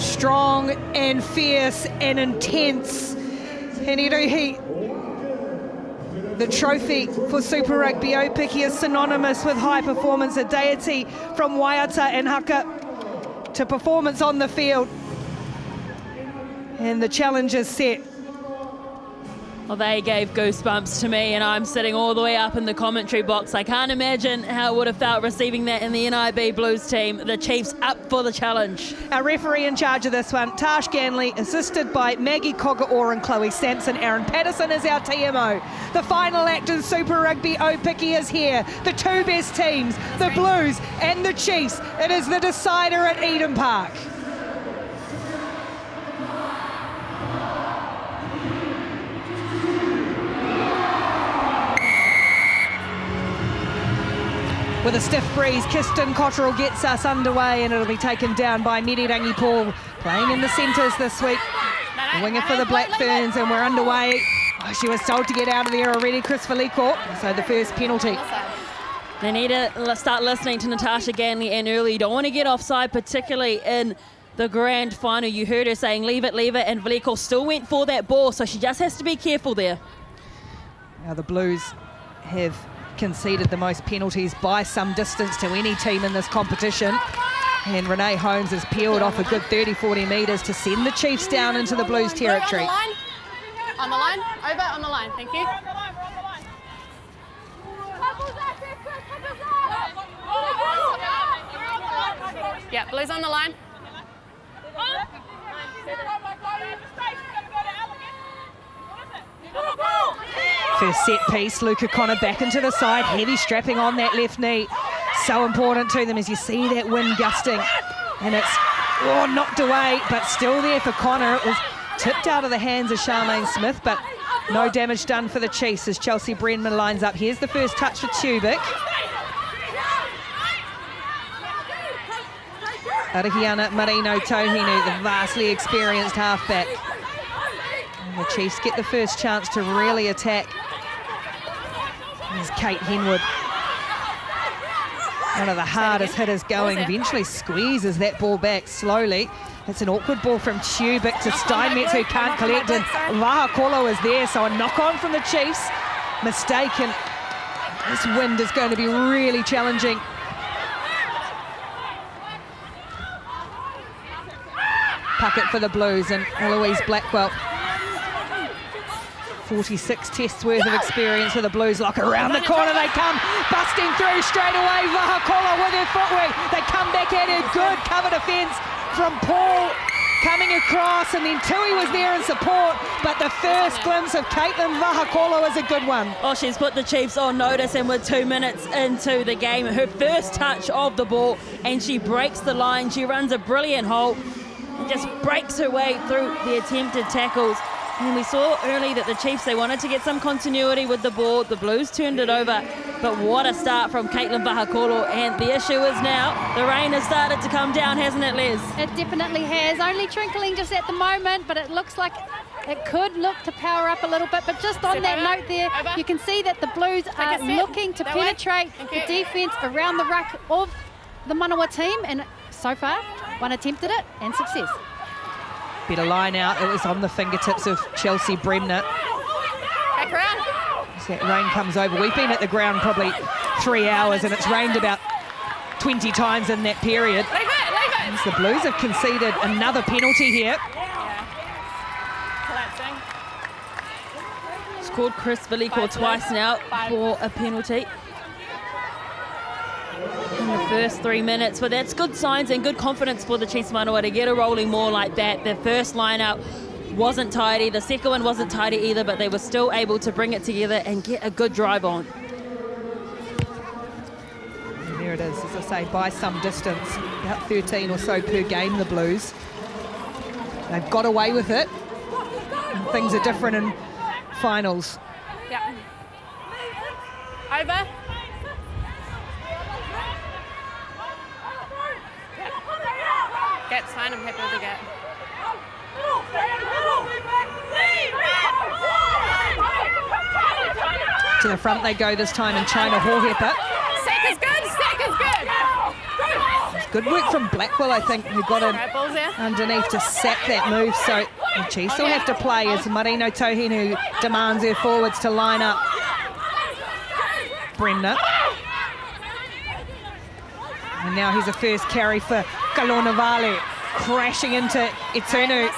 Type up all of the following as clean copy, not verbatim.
Strong and fierce and intense. He, the trophy for Super Rugby Aupiki is synonymous with high performance, a deity from Waiata and Haka to performance on the field. And the challenge is set. Well, they gave goosebumps to me, and I'm sitting all the way up in the commentary box. I can't imagine how it would have felt receiving that in the NIB Blues team. The Chiefs up for the challenge. Our referee in charge of this one, Tash Ganley, assisted by Maggie Cogger-Orr and Chloe Sampson. Aaron Patterson is our TMO. The final act in Super Rugby Aupiki is here. The two best teams, the Blues and the Chiefs. It is the decider at Eden Park. With a stiff breeze, Kirsten Cotterill gets us underway, and it'll be taken down by Mirirangi Paul, playing in the centres this week. A winger for the Black Ferns, and we're underway. Oh, she was told to get out of there already, Chris Valiko, so the first penalty. They need to start listening to Natasha Ganley and early. You don't want to get offside, particularly in the grand final. You heard her saying, leave it, and Valiko still went for that ball, so she just has to be careful there. Now the Blues have conceded the most penalties by some distance to any team in this competition, and Renee Holmes has peeled off a good 30-40 metres to send the Chiefs down into the Blues territory. On the line, over on the line, thank you. Yeah, Blues on the line. First set piece, Luca Connor back into the side, heavy strapping on that left knee. So important to them as you see that wind gusting. And it's knocked away, but still there for Connor. It was tipped out of the hands of Charmaine Smith, but no damage done for the Chiefs as Chelsea Brenman lines up. Here's the first touch for Tubic. Arahiana Marino Tohinu, the vastly experienced halfback. And the Chiefs get the first chance to really attack. There's Kate Henwood, one of the hardest hitters going, eventually squeezes that ball back slowly. It's an awkward ball from Tubic to Steinmetz, who can't collect, and Vaha'akolo is there, so a knock-on from the Chiefs. Mistake, and this wind is going to be really challenging. Puckett for the Blues, and Eloise Blackwell. 46 tests worth of experience for the Blues. Lock around the corner, they come, busting through straight away. Vaha'akolo with her footwork. They come back at her, good cover defence from Paul coming across, and then Tui was there in support, but the first glimpse of Katelyn Vaha'akolo is a good one. Oh, she's put the Chiefs on notice, and we're 2 minutes into the game. Her first touch of the ball, and she breaks the line. She runs a brilliant hole and just breaks her way through the attempted tackles. And we saw early that the Chiefs, they wanted to get some continuity with the ball. The Blues turned it over, but what a start from Katelyn Vaha'akolo. And the issue is now the rain has started to come down, hasn't it, Les? It definitely has. Only trickling just at the moment, but it looks like it could look to power up a little bit. But just on that note there, you can see that the Blues are looking to penetrate the defence around the ruck of the Manawa team. And so far, one attempted it and success. Better line out. It was on the fingertips of Chelsea Bremner. Back around. As that rain comes over. We've been at the ground probably 3 hours, and it's rained about 20 times in that period. Leave it. As the Blues have conceded another penalty here. Collapsing. Scored Chris Valiko twice now for a penalty in the first 3 minutes, but that's good signs and good confidence for the Chiefs Manawa to get a rolling more like that. Their first line-out wasn't tidy, the second one wasn't tidy either, but they were still able to bring it together and get a good drive on. And there it is, as I say, by some distance, about 13 or so per game, the Blues. They've got away with it, and things are different in finals. Yeah. Over. Get's fine, I'm happy with the get. To the front they go this time, and China Hohepa. Sack is good, Good work from Blackwell, I think, who got in Balls there. underneath to sack that move. So the Chiefs will have to play as Marino-Tohinu demands her forwards to line up. Bremner. And now here's a first carry for Kalonavalu, crashing into Itunu.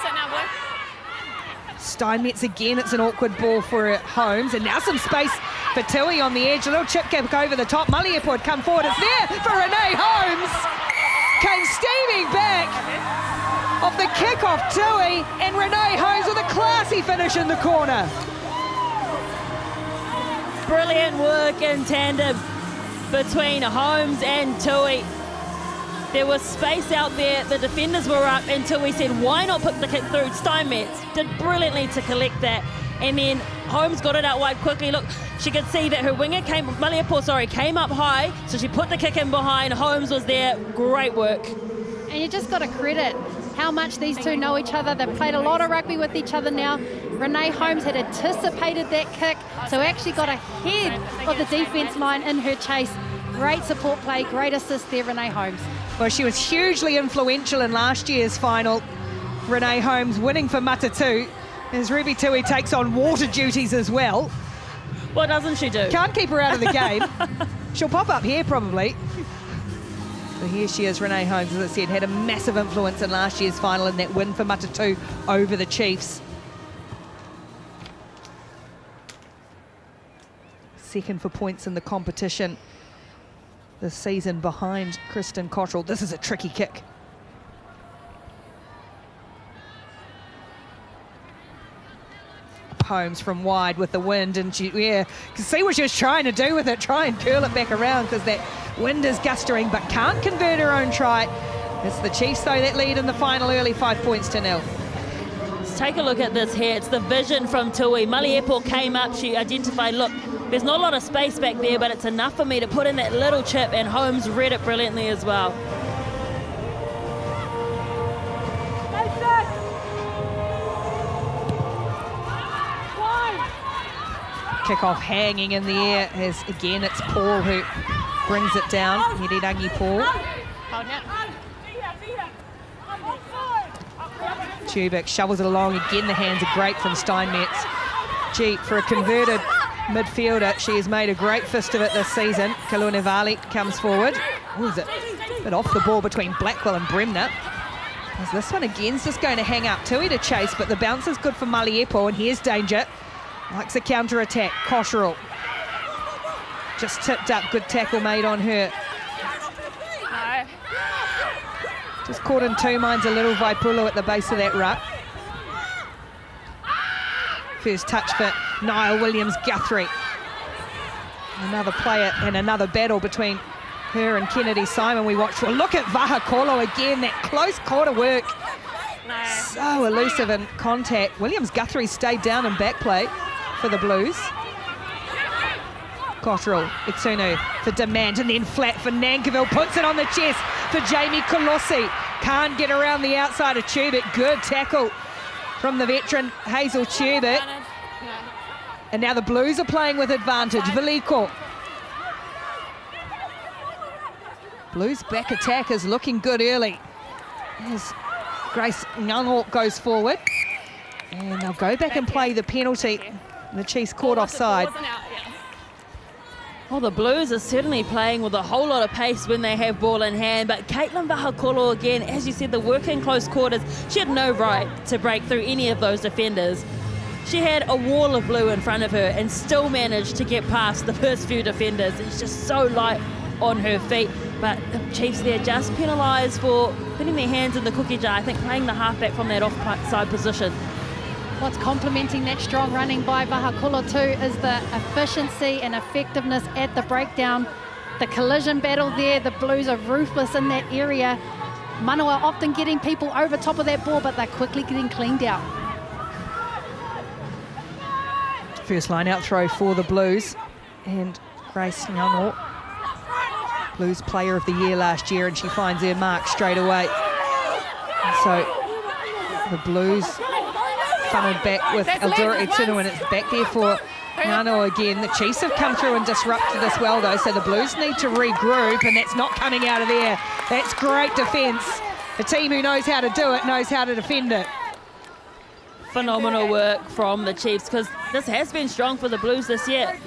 Steinmetz again, it's an awkward ball for Holmes, and now some space for Tu'u on the edge. A little chip kick over the top. Maliapo would come forward. It's there for Renee Holmes. Came steaming back off the kickoff, Tu'u, and Renee Holmes with a classy finish in the corner. Brilliant work in tandem between Holmes and Tu'u. There was space out there, the defenders were up, and Tu'u said, why not put the kick through? Steinmetz did brilliantly to collect that, and then Holmes got it out wide quickly. Look, she could see that her winger came up high, so she put the kick in behind. Holmes was there, great work. And you just got to credit how much these two know each other. They've played a lot of rugby with each other now. Renee Holmes had anticipated that kick, so actually got ahead of the defence line in her chase. Great support play, great assist there, Renee Holmes. Well, she was hugely influential in last year's final. Renee Holmes winning for Matatu as Ruby Tu'u takes on water duties as well. What doesn't she do? Can't keep her out of the game. She'll pop up here probably. So here she is, Renee Holmes, as I said, had a massive influence in last year's final in that win for Matatu over the Chiefs. Second for points in the competition this season behind Kristen Cottrell. This is a tricky kick. Holmes from wide with the wind, and she, can see what she was trying to do with it, try and curl it back around because that wind is gusting, but can't convert her own try. It's the Chiefs, though, that lead in the final early, 5 points to 0. Let's take a look at this here. It's the vision from Tu'u. Maliapo came up, she identified, look, there's not a lot of space back there, but it's enough for me to put in that little chip, and Holmes read it brilliantly as well. Kickoff hanging in the air as, again, it's Paul who brings it down. Hirirangi Paul. Tubic shovels it along. Again, the hands are great from Steinmetz. Gee, for a converted midfielder, she has made a great fist of it this season. Kalonavalu comes forward. Oh, is it a bit off the ball between Blackwell and Bremner. As this one again's just going to hang up. Tu'u to chase, but the bounce is good for Maliapo, and here's danger. Likes a counter-attack. Cottrell just tipped up. Good tackle made on her. No. Just caught in two minds a little Vaipulu at the base of that ruck. First touch for Niall Williams-Guthrie. Another player and another battle between her and Kennedy Simon we watched. Well, look at Vaha'akolo again. That close quarter work. No. So elusive in contact. Williams-Guthrie stayed down in back play for the Blues. Cottrell, Itunu for Demand, and then flat for Nankivell. Puts it on the chest for Jaymie Kolose. Can't get around the outside of Tubic. Good tackle from the veteran Hazel Tubic. And now the Blues are playing with advantage. Veliko. Blues back attack is looking good early. As Grace Ngango goes forward. And they'll go back and play the penalty. And the Chiefs caught offside. Well, the Blues are certainly playing with a whole lot of pace when they have ball in hand, but Katelyn Vaha'akolo, again, as you said, the work in close quarters, she had no right to break through any of those defenders. She had a wall of blue in front of her and still managed to get past the first few defenders. It's just so light on her feet, but the Chiefs there just penalised for putting their hands in the cookie jar, I think playing the halfback from that offside position. What's complementing that strong running by Vaha'akolo too is the efficiency and effectiveness at the breakdown. The collision battle there, the Blues are ruthless in that area. Manawa often getting people over top of that ball, but they're quickly getting cleaned out. First line out throw for the Blues. And Grace Ngango, Blues Player of the Year last year, and she finds her mark straight away. And so the Blues funneled back with Eldora Itunu, and it's back there for Ngano again. The Chiefs have come through and disrupted this well, though, so the Blues need to regroup, and that's not coming out of there. That's great defence. A team who knows how to do it, knows how to defend it. Phenomenal work from the Chiefs, because this has been strong for the Blues this year.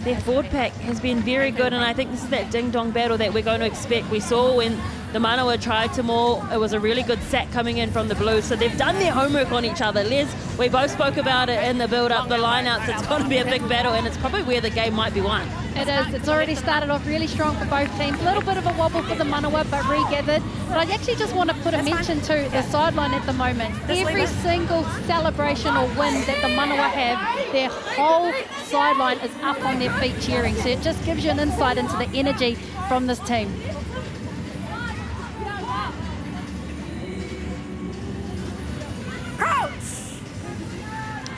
Their forward pack has been very good, and I think this is that ding-dong battle that we're going to expect. We saw when the Manawa tried to maul, it was a really good sack coming in from the Blues, so they've done their homework on each other. Les, we both spoke about it in the build-up, the line-outs. It's going to be a big battle, and it's probably where the game might be won. It is. It's already started off really strong for both teams. A little bit of a wobble for the Manawa, but regathered. But I actually just want to put a mention to the sideline at the moment. Every single celebration or win that the Manawa have, their whole sideline is up on their feet cheering. So it just gives you an insight into the energy from this team.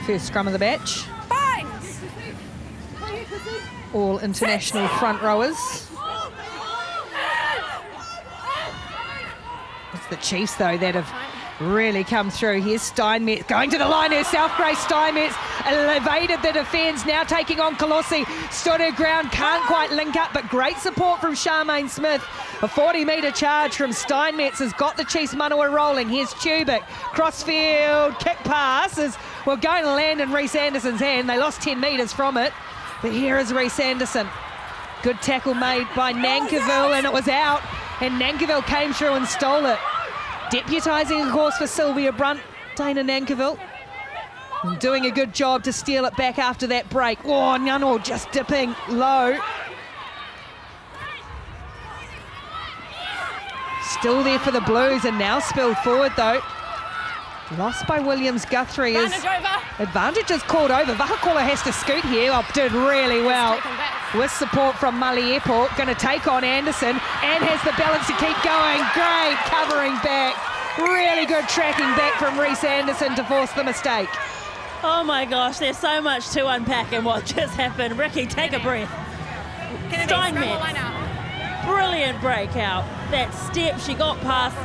First scrum of the match. All international front rowers. It's the Chiefs, though, that have really come through. Here's Steinmetz going to the line herself. Grace Steinmetz evaded the defence, now taking on Kolose. Stood her ground, can't quite link up, but great support from Charmaine Smith. A 40-metre charge from Steinmetz has got the Chiefs Manawa rolling. Here's Tubic, crossfield kick pass is going to land in Reese Anderson's hand. They lost 10 metres from it, but here is Reese Anderson. Good tackle made by Nankiville, and it was out, and Nankiville came through and stole it. Deputising, of course, for Sylvia Brunt, Dana Nankiville. And doing a good job to steal it back after that break. Oh, Nyano just dipping low. Still there for the Blues, and now spilled forward, though. Lost by Williams. Guthrie is... Advantage is called over. Vaha'akolo has to scoot here. Oh, did really well. With support from Mully Airport. Going to take on Anderson and has the balance to keep going. Great covering back. Really good tracking back from Reese Anderson to force the mistake. Oh my gosh, there's so much to unpack in what just happened. Ricky, take a breath. Steinmetz, brilliant breakout. That step, she got past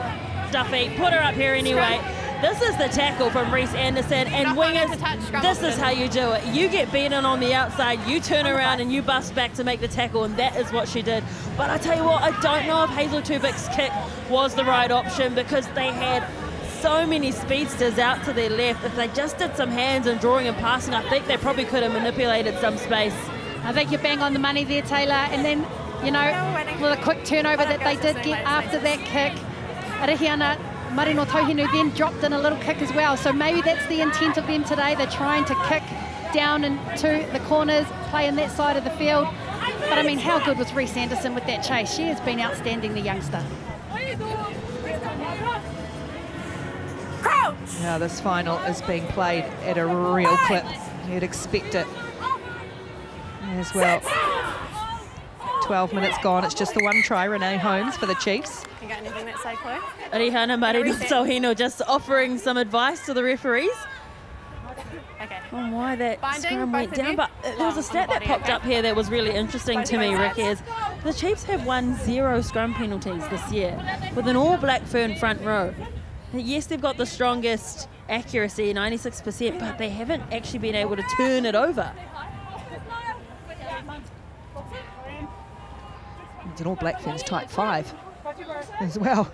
Duffy, put her up here anyway. This is the tackle from Reese Anderson, and wingers, this is how you do it. You get beaten on the outside, you turn around and you bust back to make the tackle, and that is what she did. But I tell you what, I don't know if Hazel Tubic's kick was the right option, because they had so many speedsters out to their left. If they just did some hands and drawing and passing, I think they probably could have manipulated some space. I think you're bang on the money there, Taylor. And then, you know, with a quick turnover that they did get after that kick, Liana Marino Tohinu then dropped in a little kick as well. So maybe that's the intent of them today. They're trying to kick down into the corners, play in that side of the field. But I mean, how good was Reese Anderson with that chase? She has been outstanding, the youngster. Now this final is being played at a real clip. You'd expect it as well. 12 minutes gone. It's just the one try. Renee Holmes for the Chiefs. You got anything that say, Chloe? Liana Marino Tohinu just offering some advice to the referees. Okay. On why that scrum went down. you? But there was a stat that popped up here that was really interesting to me, Rick, is the Chiefs have won 0 scrum penalties this year with an all-black Fern front row. Yes, they've got the strongest accuracy, 96%, but they haven't actually been able to turn it over. It's an all black Ferns type 5 as well.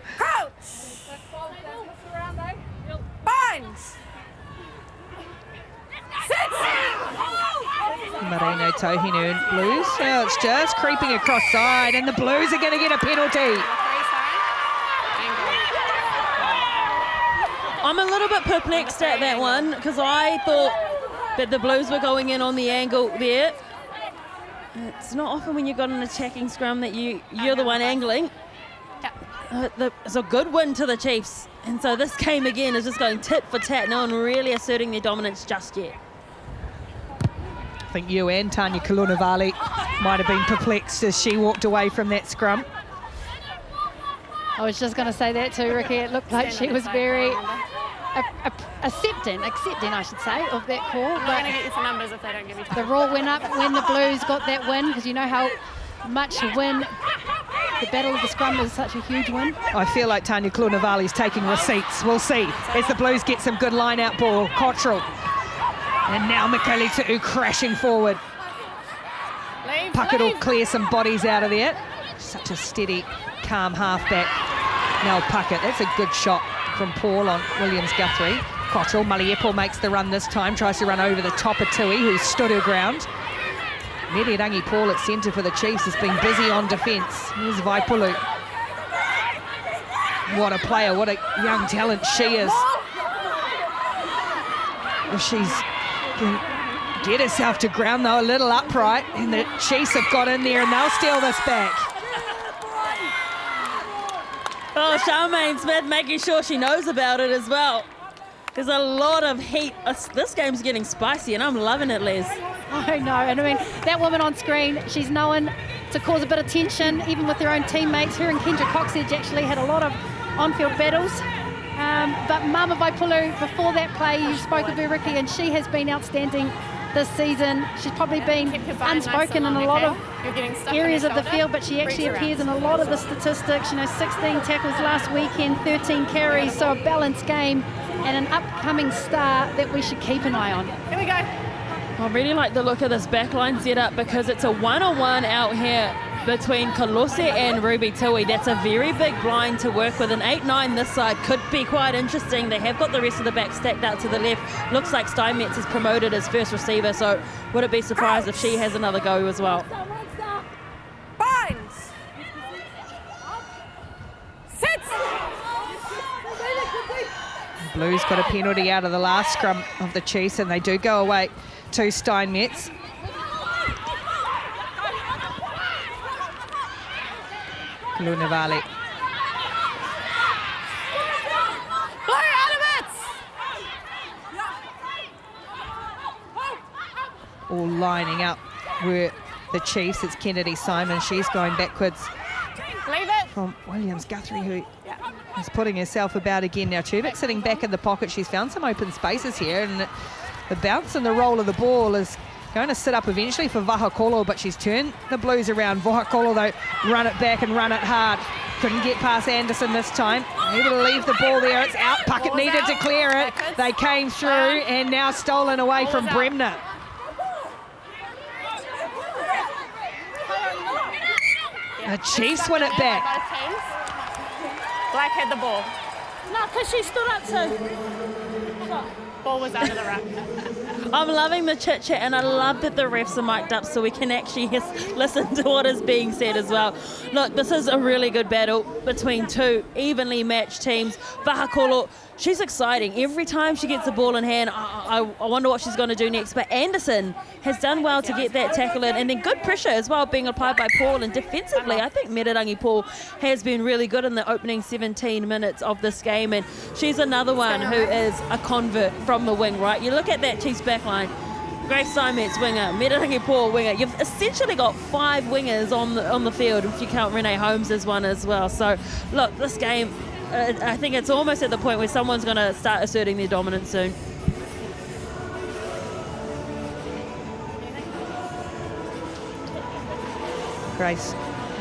Marino Tohinu and Blues. Now it's just creeping across side, and the Blues are going to get a penalty. I'm a little bit perplexed at that one, because I thought that the Blues were going in on the angle there. It's not often when you've got an attacking scrum that you're the one angling. It's a good win to the Chiefs, and so this game again is just going tit for tat. No one really asserting their dominance just yet. I think you and Tanya Kalunavali might have been perplexed as she walked away from that scrum. I was just going to say that too, Ricky. It looked like she was very accepting, I should say, of that call. I'm not going to get you some numbers if they don't give you time. The roar went up when the Blues got that win, because you know how much a win, the Battle of the Scrum is such a huge win. I feel like Tanya Kalunavali is taking receipts. We'll see as the Blues get some good line-out ball. Cottrell. And now Mikaele-Tu'u crashing forward. Puckett will clear some bodies out of there. Such a steady calm halfback, Nell Puckett. That's a good shot from Paul on Williams-Guthrie. Cottrell, Maliepo makes the run this time, tries to run over the top of Tu'u, who's stood her ground. Mirirangi Paul at centre for the Chiefs has been busy on defence. Here's Vaipulu. What a player, what a young talent she is. If she's can get herself to ground though, a little upright, and the Chiefs have got in there and they'll steal this back. Oh, Charmaine Smith making sure she knows about it as well. There's a lot of heat. This game's getting spicy and I'm loving it, Les. I know, and I mean, that woman on screen, she's known to cause a bit of tension, even with their own teammates. Her and Kendra Coxedge actually had a lot of on-field battles. But Mama Vaipulu, before that play, you spoke of her, Ricky, and she has been outstanding this season. She's probably been unspoken in a lot of areas of the field, but she actually appears in a lot of the statistics. You know, 16 tackles last weekend, 13 carries, so a balanced game and an upcoming star that we should keep an eye on. Here we go. I really like the look of this backline setup because it's a one-on-one out here between Kolose and Ruby Tu'u. That's a very big blind to work with. An 8-9 this side could be quite interesting. They have got the rest of the back stacked out to the left. Looks like Steinmetz is promoted as first receiver, so would it be surprised if she has another go as well? Binds. Sits. Blues got a penalty out of the last scrum of the Chiefs, and they do go away to Steinmetz. Lunavale. All lining up were the Chiefs. It's Kennedy Simon. She's going backwards from Williams-Guthrie, who is putting herself about again now. Tubic sitting back in the pocket. She's found some open spaces here, and the bounce and the roll of the ball is going to sit up eventually for Vaha'akolo, but she's turned the Blues around. Vaha'akolo, though, run it back and run it hard. Couldn't get past Anderson this time. Able to leave the ball there. It's out. Puckett needed to clear it. They came through and now stolen away from Bremner. The Chiefs win it back. Black had the ball. No, because she stood up too. Ball was out of the ruck. I'm loving the chit chat, and I love that the refs are mic'd up so we can actually listen to what is being said as well. Look, this is a really good battle between two evenly matched teams. Vaha'akolo, she's exciting. Every time she gets the ball in hand, I wonder what she's going to do next. But Anderson has done well to get that tackle in, and then good pressure as well being applied by Paul. And defensively, I think Mirirangi Paul has been really good in the opening 17 minutes of this game, and she's another one who is a convert from the wing, right? You look at that Chiefs back line, Grace Steinmetz winger, Mirirangi Paul winger. You've essentially got 5 wingers on the field if you count Renee Holmes as one as well. So look, this game, I think it's almost at the point where someone's going to start asserting their dominance soon. Grace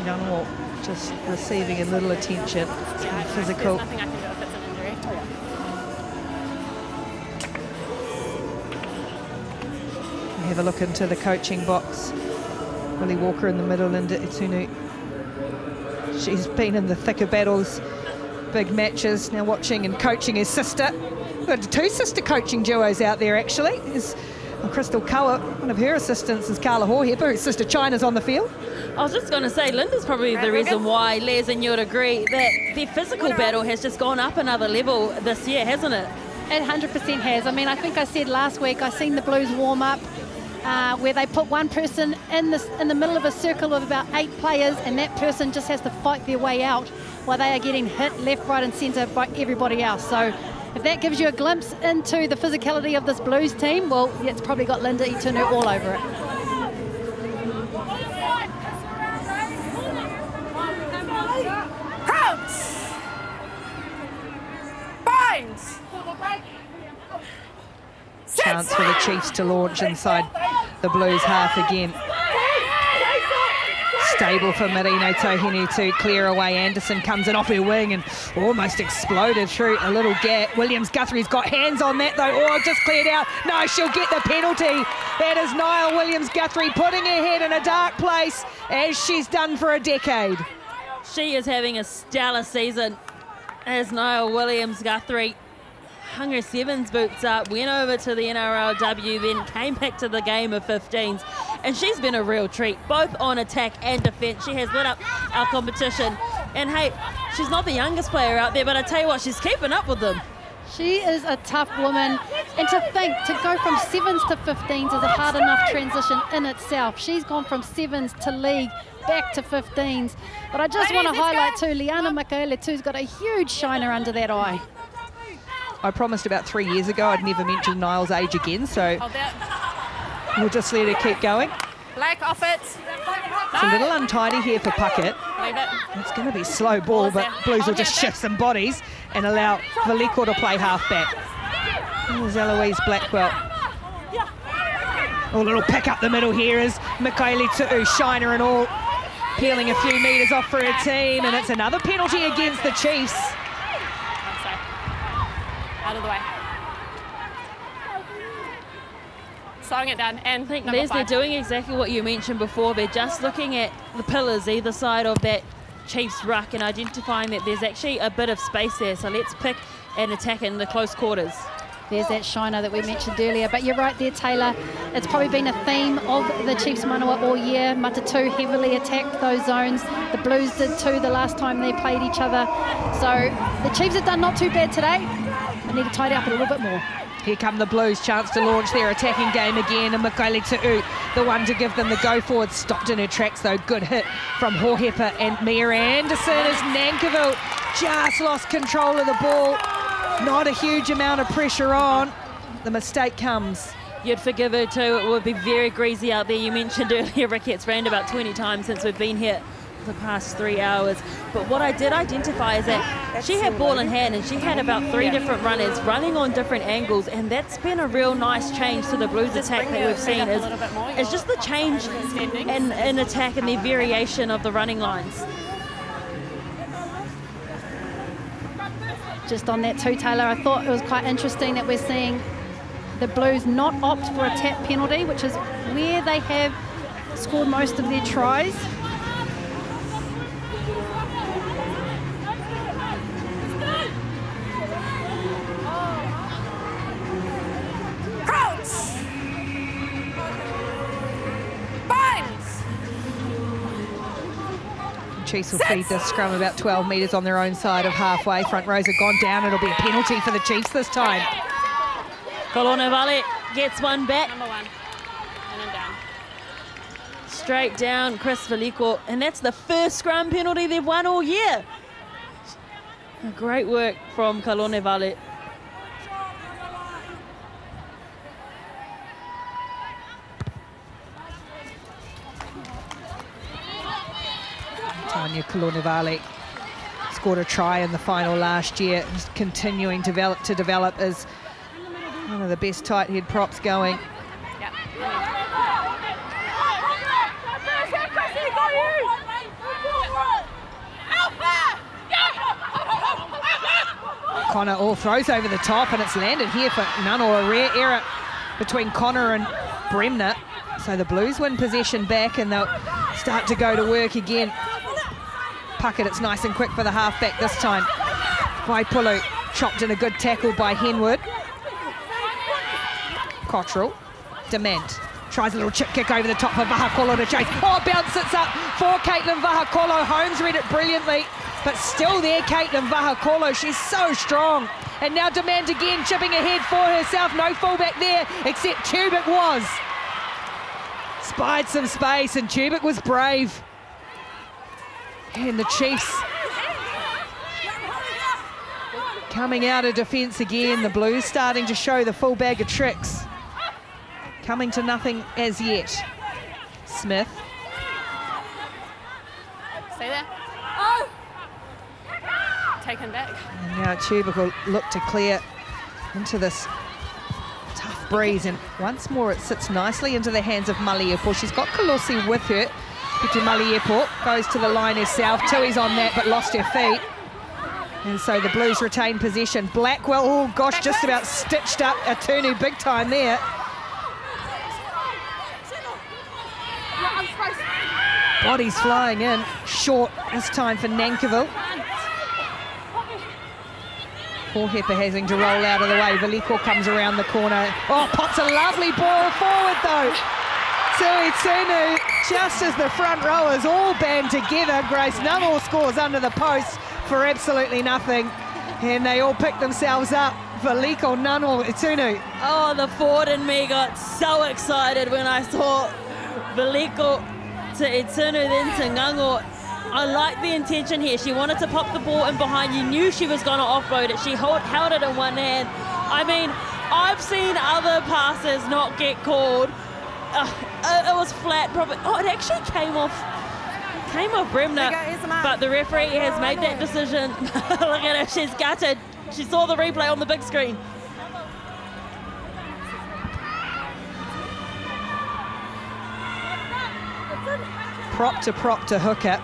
Youngwalt just receiving a little attention. It's been physical. There's nothing I can do if it's an injury. We have a look into the coaching box. Willie Walker in the middle, Linda Itunu. She's been in the thicker battles, big matches, now watching and coaching his sister. We've got 2 sister coaching duos out there actually. There's Crystal Kaua, one of her assistants is Carla Hohepa, whose sister China's on the field. I was just going to say, Linda's probably the reason why, Les, and you'd agree, that their physical battle has just gone up another level this year, hasn't it? It 100% has. I mean, I think I said last week, I seen the Blues warm up where they put one person in the middle of a circle of about 8 players, and that person just has to fight their way out while they are getting hit left, right and centre by everybody else. So if that gives you a glimpse into the physicality of this Blues team, well, it's probably got Linda Itunu all over it. Binds. Chance for the Chiefs to launch inside the Blues half again. Stable for Marino Tohini to clear away. Anderson comes in off her wing and almost exploded through a little gap. Williams-Guthrie's got hands on that though. Oh, just cleared out. No, she'll get the penalty. That is Niall Williams-Guthrie putting her head in a dark place as she's done for a decade. She is having a stellar season as Niall Williams-Guthrie hung her sevens boots up, went over to the NRLW, then came back to the game of 15s. And she's been a real treat, both on attack and defence. She has lit up our competition. And hey, she's not the youngest player out there, but I tell you what, she's keeping up with them. She is a tough woman, and to think to go from sevens to 15s is a hard enough transition in itself. She's gone from sevens to league back to 15s. But I just want to highlight too, Liana Mikaele-Tu'u's got a huge shiner under that eye. I promised about 3 years ago I'd never mention Niall's age again, so we'll just let her keep going. Black off it. It's a little untidy here for Puckett. Leave it. It's going to be slow ball, but Blues will just shift some bodies and allow Vaha'akolo to play halfback. There's Eloise Blackwell. A little pick up the middle here is Mikaele-Tu'u, shiner and all, peeling a few metres off for her team, and it's another penalty against the Chiefs. Out of the way. Slowing it down, and I think, Les, they're doing exactly what you mentioned before. They're just looking at the pillars either side of that Chiefs ruck and identifying that there's actually a bit of space there. So let's pick and attack in the close quarters. There's that shiner that we mentioned earlier. But you're right there, Taylor. It's probably been a theme of the Chiefs Manawa all year. Matatu heavily attacked those zones. The Blues did too the last time they played each other. So the Chiefs have done not too bad today. They need to tidy up a little bit more. Here come the Blues, chance to launch their attacking game again, and Mikaele-Tu'u, the one to give them the go forward, stopped in her tracks though. Good hit from Hohepa and Mia Anderson as Nankivell just lost control of the ball. Not a huge amount of pressure on. The mistake comes. You'd forgive her too. It would be very greasy out there. You mentioned earlier Ricketts ran about 20 times since we've been here the past 3 hours. But what I did identify is that she had ball in hand and she had about 3 different runners running on different angles, and that's been a real nice change to the Blues attack that we've seen. It's just the change in attack and the variation of the running lines. Just on that too, Taylor, I thought it was quite interesting that we're seeing the Blues not opt for a tap penalty, which is where they have scored most of their tries. Chiefs will feed the scrum about 12 metres on their own side of halfway. Front rows have gone down. It'll be a penalty for the Chiefs this time. Kolose Vale gets one back. Number 1. And then down. Straight down, Chris Vaha'akolo. And that's the first scrum penalty they've won all year. Great work from Kolose Vale. Tanya Kolose scored a try in the final last year, just continuing to develop as one of the best tight head props going. Connor all throws over the top, and it's landed here for none, or a rare error between Connor and Bremner. So the Blues win possession back and they'll start to go to work again. Puckett, it's nice and quick for the halfback this time. Vaipulu chopped in a good tackle by Henwood. Cottrell, Dement tries a little chip kick over the top for Vaha'akolo to chase. Oh, bounce it's up for Katelyn Vaha'akolo. Holmes read it brilliantly, but still there, Katelyn Vaha'akolo. She's so strong. And now Dement again chipping ahead for herself. No fullback there, except Tubic was. Spied some space, and Tubic was brave. And the Chiefs coming out of defence again. The Blues starting to show the full bag of tricks. Coming to nothing as yet. Smith. Stay there. Oh! Taken back. And now Tubic will look to clear into this tough breeze, and once more it sits nicely into the hands of Mikaele-Tu'u. She's got Kolose with her. Mikaele-Tu'u goes to the line herself. Tui's on that, but lost her feet. And so the Blues retain possession. Blackwell, oh gosh, just about stitched up Atunu big time there. Bodies flying in. Short this time for Nankivell. Pohepa having to roll out of the way. Valiko comes around the corner. Oh, pops a lovely ball forward though. Tu'u, just as the front rowers all band together, Grace Nummel scores under the post for absolutely nothing. And they all pick themselves up. Valiko, Nummel, Tunu. Oh, the forward in me got so excited when I saw Valiko to Itunu, then to Ngango. I like the intention here. She wanted to pop the ball in behind. You knew she was going to offload it. She held it in one hand. I mean, I've seen other passes not get called. It was flat, probably. Oh, it actually came off Bremner, but the referee has made that decision. Look at her, she's gutted. She saw the replay on the big screen. Prop to hooker.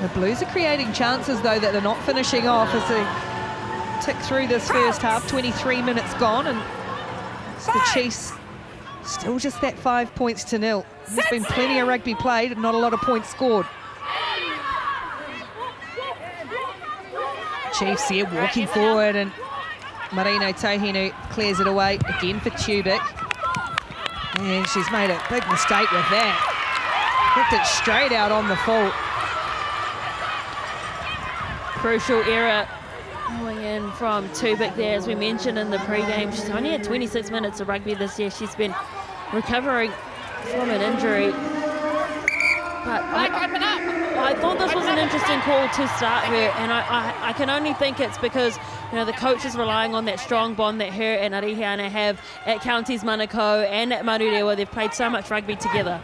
The Blues are creating chances though that they're not finishing off as they tick through this first half. 23 minutes gone, and the Chiefs still just that 5 points to nil. There's been plenty of rugby played and not a lot of points scored. Chiefs here walking forward, and Marino Tahinu clears it away again for Tubic. And she's made a big mistake with that. Kicked it straight out on the full. Crucial error going in from Tubic there, as we mentioned in the pre-game. She's only had 26 minutes of rugby this year. She's been recovering from an injury. But I thought this was an interesting call to start her, and I can only think it's because, you know, the coach is relying on that strong bond that her and Arihiana have at Counties Manukau and at Marurewa. They've played so much rugby together.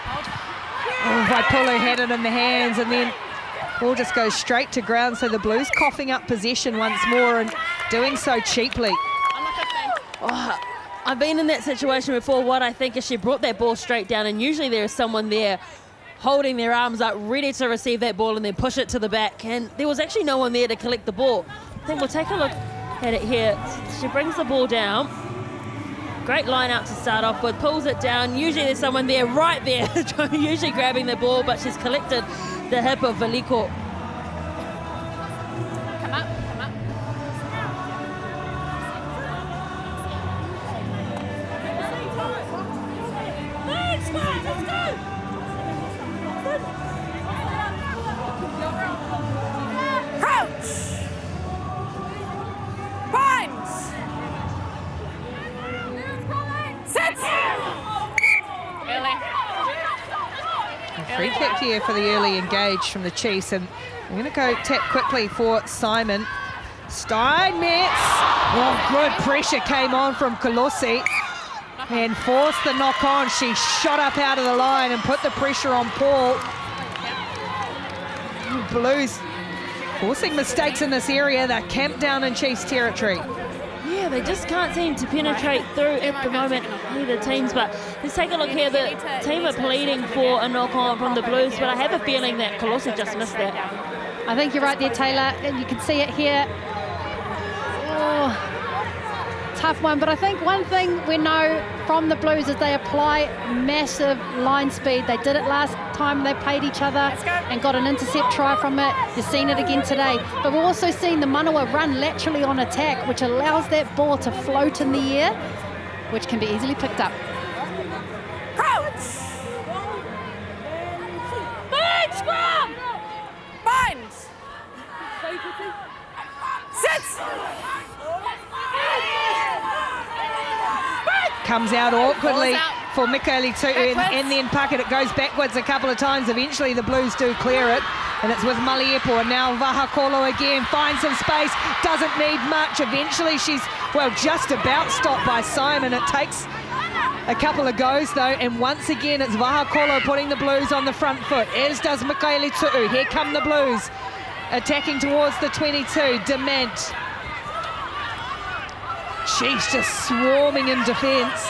Oh, Vaipulu had it in the hands, and then ball just goes straight to ground, so the Blues coughing up possession once more and doing so cheaply. Oh, I've been in that situation before. What I think is she brought that ball straight down, and usually there is someone there holding their arms up, ready to receive that ball and then push it to the back, and there was actually no one there to collect the ball. I think we'll take a look at it here. She brings the ball down. Great line out to start off with, pulls it down. Usually there's someone there, right there, usually grabbing the ball, but she's collected the hip of Valiko. Come up. Let's go! Crouch! Binds! Sit! Early. Free kick here for the early engage from the Chiefs, and I'm going to go tap quickly for Simon. Steinmetz. Oh, good pressure came on from Kolose and forced the knock on. She shot up out of the line and put the pressure on Paul. Blues forcing mistakes in this area. They're camped down in Chiefs territory. Yeah, they just can't seem to penetrate through at the moment, neither teams. But let's take a look here. The team are pleading for a knock-on from the Blues, but I have a feeling that Kolose just missed that. I think you're right there, Taylor, and you can see it here. Oh, tough one, but I think one thing we know from the Blues is they apply massive line speed. They did it last time they played each other and got an intercept try from it. You've seen it again today. But we've also seen the Manawa run laterally on attack, which allows that ball to float in the air, which can be easily picked up. Crouch! Big scrum! Binds! Sits! Comes out awkwardly for Mikaele-Tu'u and then Puckett. It goes backwards a couple of times. Eventually the Blues do clear it, and it's with Mikaele-Tu'u, and now Vaha'akolo again finds some space, doesn't need much. Eventually she's, well, just about stopped by Simon. It takes a couple of goes though, and once again it's Vaha'akolo putting the Blues on the front foot, as does Mikaele-Tu'u. Here come the Blues attacking towards the 22. Dement. Chiefs just swarming in defence. It's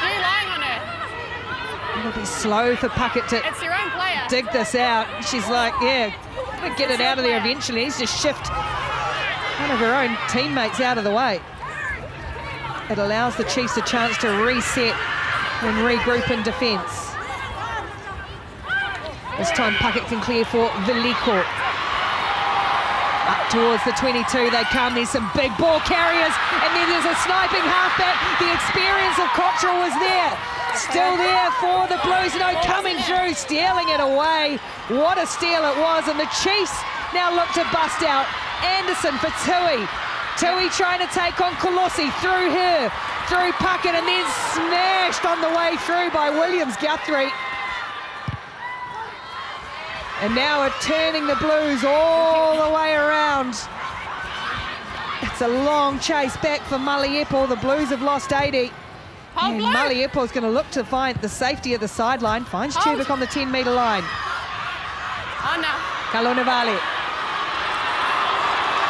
you lying on her. It'll be slow for Puckett to It's your own player. dig this out. She's like, yeah, gonna get it out of there eventually. He's just shift one of her own teammates out of the way. it allows the Chiefs a chance to reset and regroup in defence. This time Puckett can clear for Veliko. Up towards the 22 they come. There's some big ball carriers, and then there's a sniping halfback. The experience of Cottrell was there. Still there for the Blues. No, coming through, stealing it away. What a steal it was, and the Chiefs now look to bust out. Anderson for Tu'u. Tu'u trying to take on Kolose, through her, through Puckett, and then smashed on the way through by Williams-Guthrie. And now are turning the Blues all the way around. It's a long chase back for Mikaele-Tu'u. The Blues have lost 80. And Mikaele-Tu'u's going to look to find the safety of the sideline. Finds Tubic on the 10-metre line. Oh, no. Kalonavale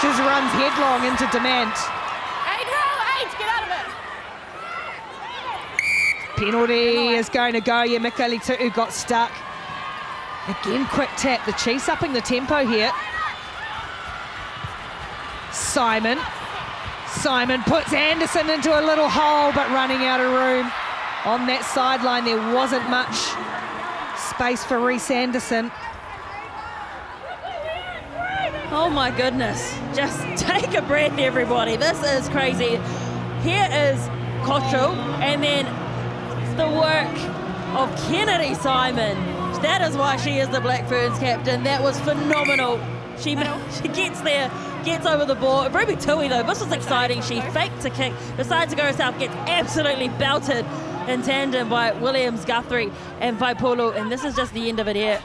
just runs headlong into Demand. 8, get out of it. Penalty is going to go. Yeah, Mikaele-Tu'u got stuck. Again, quick tap. The Chiefs upping the tempo here. Simon puts Anderson into a little hole, but running out of room. On that sideline, there wasn't much space for Reece Anderson. Oh my goodness, just take a breath everybody, this is crazy. Here is Cottrell, and then the work of Kennedy Simon. That is why she is the Black Ferns captain. That was phenomenal. She gets there, gets over the ball. Ruby Tu'u though, this was exciting. She faked a kick, decides to go herself, gets absolutely belted in tandem by Williams-Guthrie and Vaipulu, and this is just the end of it here.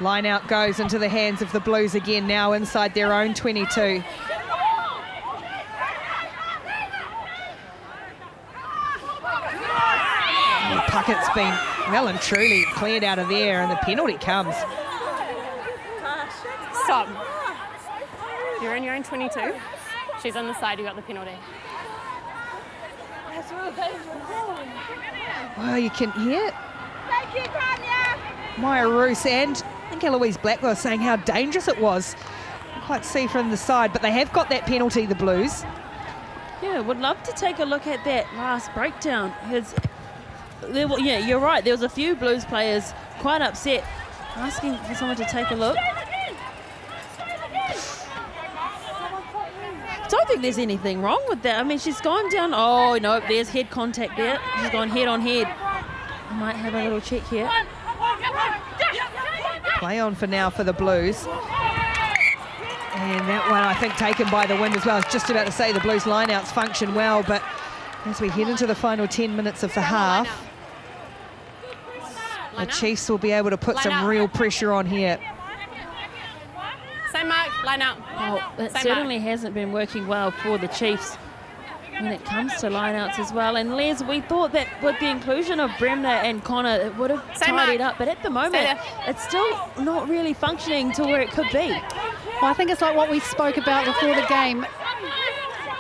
Line out goes into the hands of the Blues again, now inside their own 22. Puckett's been well and truly cleared out of there, and the penalty comes. Stop. You're in your own 22. She's on the side, you got the penalty. Well, you can hear Maya Roos and I think Eloise Blackwell saying how dangerous it was. Can't quite see from the side, but they have got that penalty, the Blues. Yeah, would love to take a look at that last breakdown. Yeah, you're right. There was a few Blues players quite upset, asking for someone to take a look. Don't think there's anything wrong with that. I mean, she's gone down. Oh, no, there's head contact there. She's gone head on head. I might have a little check here. Play on for now for the Blues. And that one, I think, taken by the wind as well. I was just about to say the Blues lineouts function well, but as we head into the final 10 minutes of the half, the Chiefs will be able to put some real pressure on here. Same mark, line out. Oh, it certainly hasn't been working well for the Chiefs when it comes to lineouts as well. And Les, we thought that with the inclusion of Bremner and Connor, it would have tidied up. But at the moment, it's still not really functioning to where it could be. Well, I think it's like what we spoke about before the game.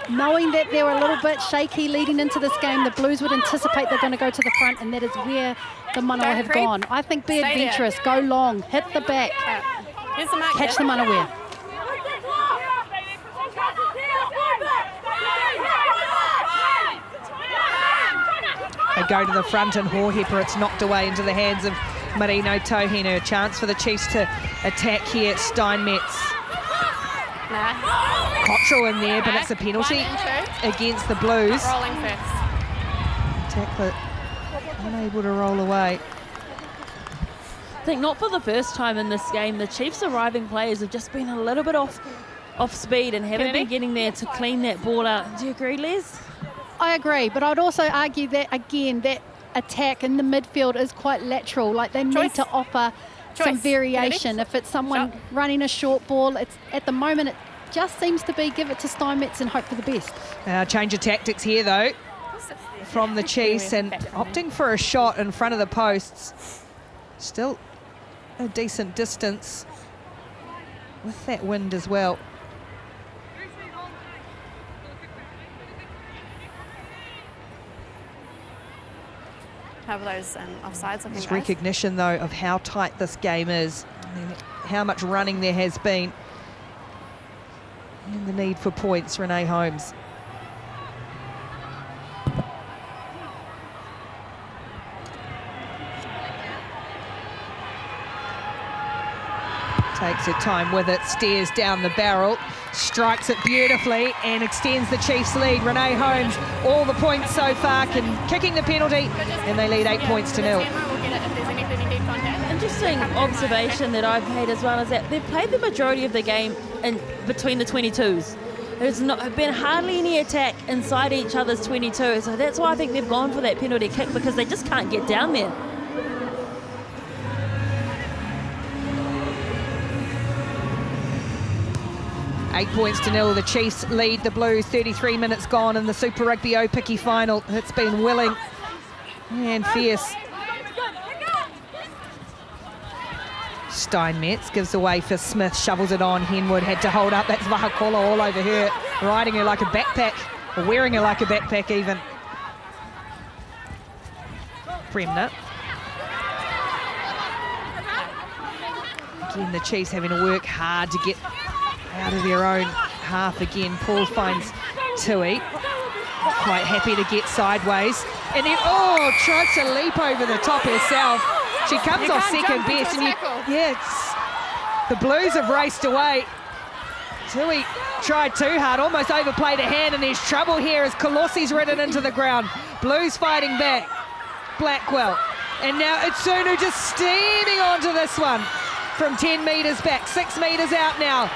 Knowing that they were a little bit shaky leading into this game, the Blues would anticipate they're going to go to the front, and that is where the Manawa have gone. I think be adventurous, go long, hit the back, catch them unaware. They go to the front, and Hohepa, it's knocked away into the hands of Marino Tohina. A chance for the Chiefs to attack here. Steinmetz. Cottrell in there, but it's a penalty against the Blues. Rolling first. Tackler unable to roll away. I think not for the first time in this game, the Chiefs' arriving players have just been a little bit off speed and haven't been getting there to clean that ball out. Do you agree, Les? I agree, but I'd also argue that, again, that attack in the midfield is quite lateral. Like, they need to offer some variation. If it's someone running a short ball, it's at the moment it just seems to be give it to Steinmetz and hope for the best. Change of tactics here, though, from the Chiefs, and opting for a shot in front of the posts. Still a decent distance with that wind as well. How are those offsides looking, It's guys? recognition, though, of how tight this game is, and how much running there has been, and the need for points. Renee Holmes. Takes her time with it, stares down the barrel, strikes it beautifully and extends the Chiefs' lead. Renee Holmes, all the points so far, kicking the penalty, and they lead 8 points to 0. Interesting observation that I've made as well is that they've played the majority of the game in between the 22s. There's not been hardly any attack inside each other's 22, so that's why I think they've gone for that penalty kick, because they just can't get down there. Eight points to 0. The Chiefs lead the Blues. 33 minutes gone in the Super Rugby Aupiki Final. It's been willing and fierce. Steinmetz gives away for Smith, shovels it on. Henwood had to hold up. That's Vaha'akolo all over her, riding her like a backpack, or wearing her like a backpack even. Bremner. Again, the Chiefs having to work hard to get out of their own half again. Paul finds Tu'u. Quite happy to get sideways. And then, tries to leap over the top herself. She comes off second best. And the Blues have raced away. Tu'u tried too hard, almost overplayed a hand, and there's trouble here as Kolose's ridden into the ground. Blues fighting back. Blackwell. And now Itsunu just steaming onto this one from 10 metres back. 6 metres out now.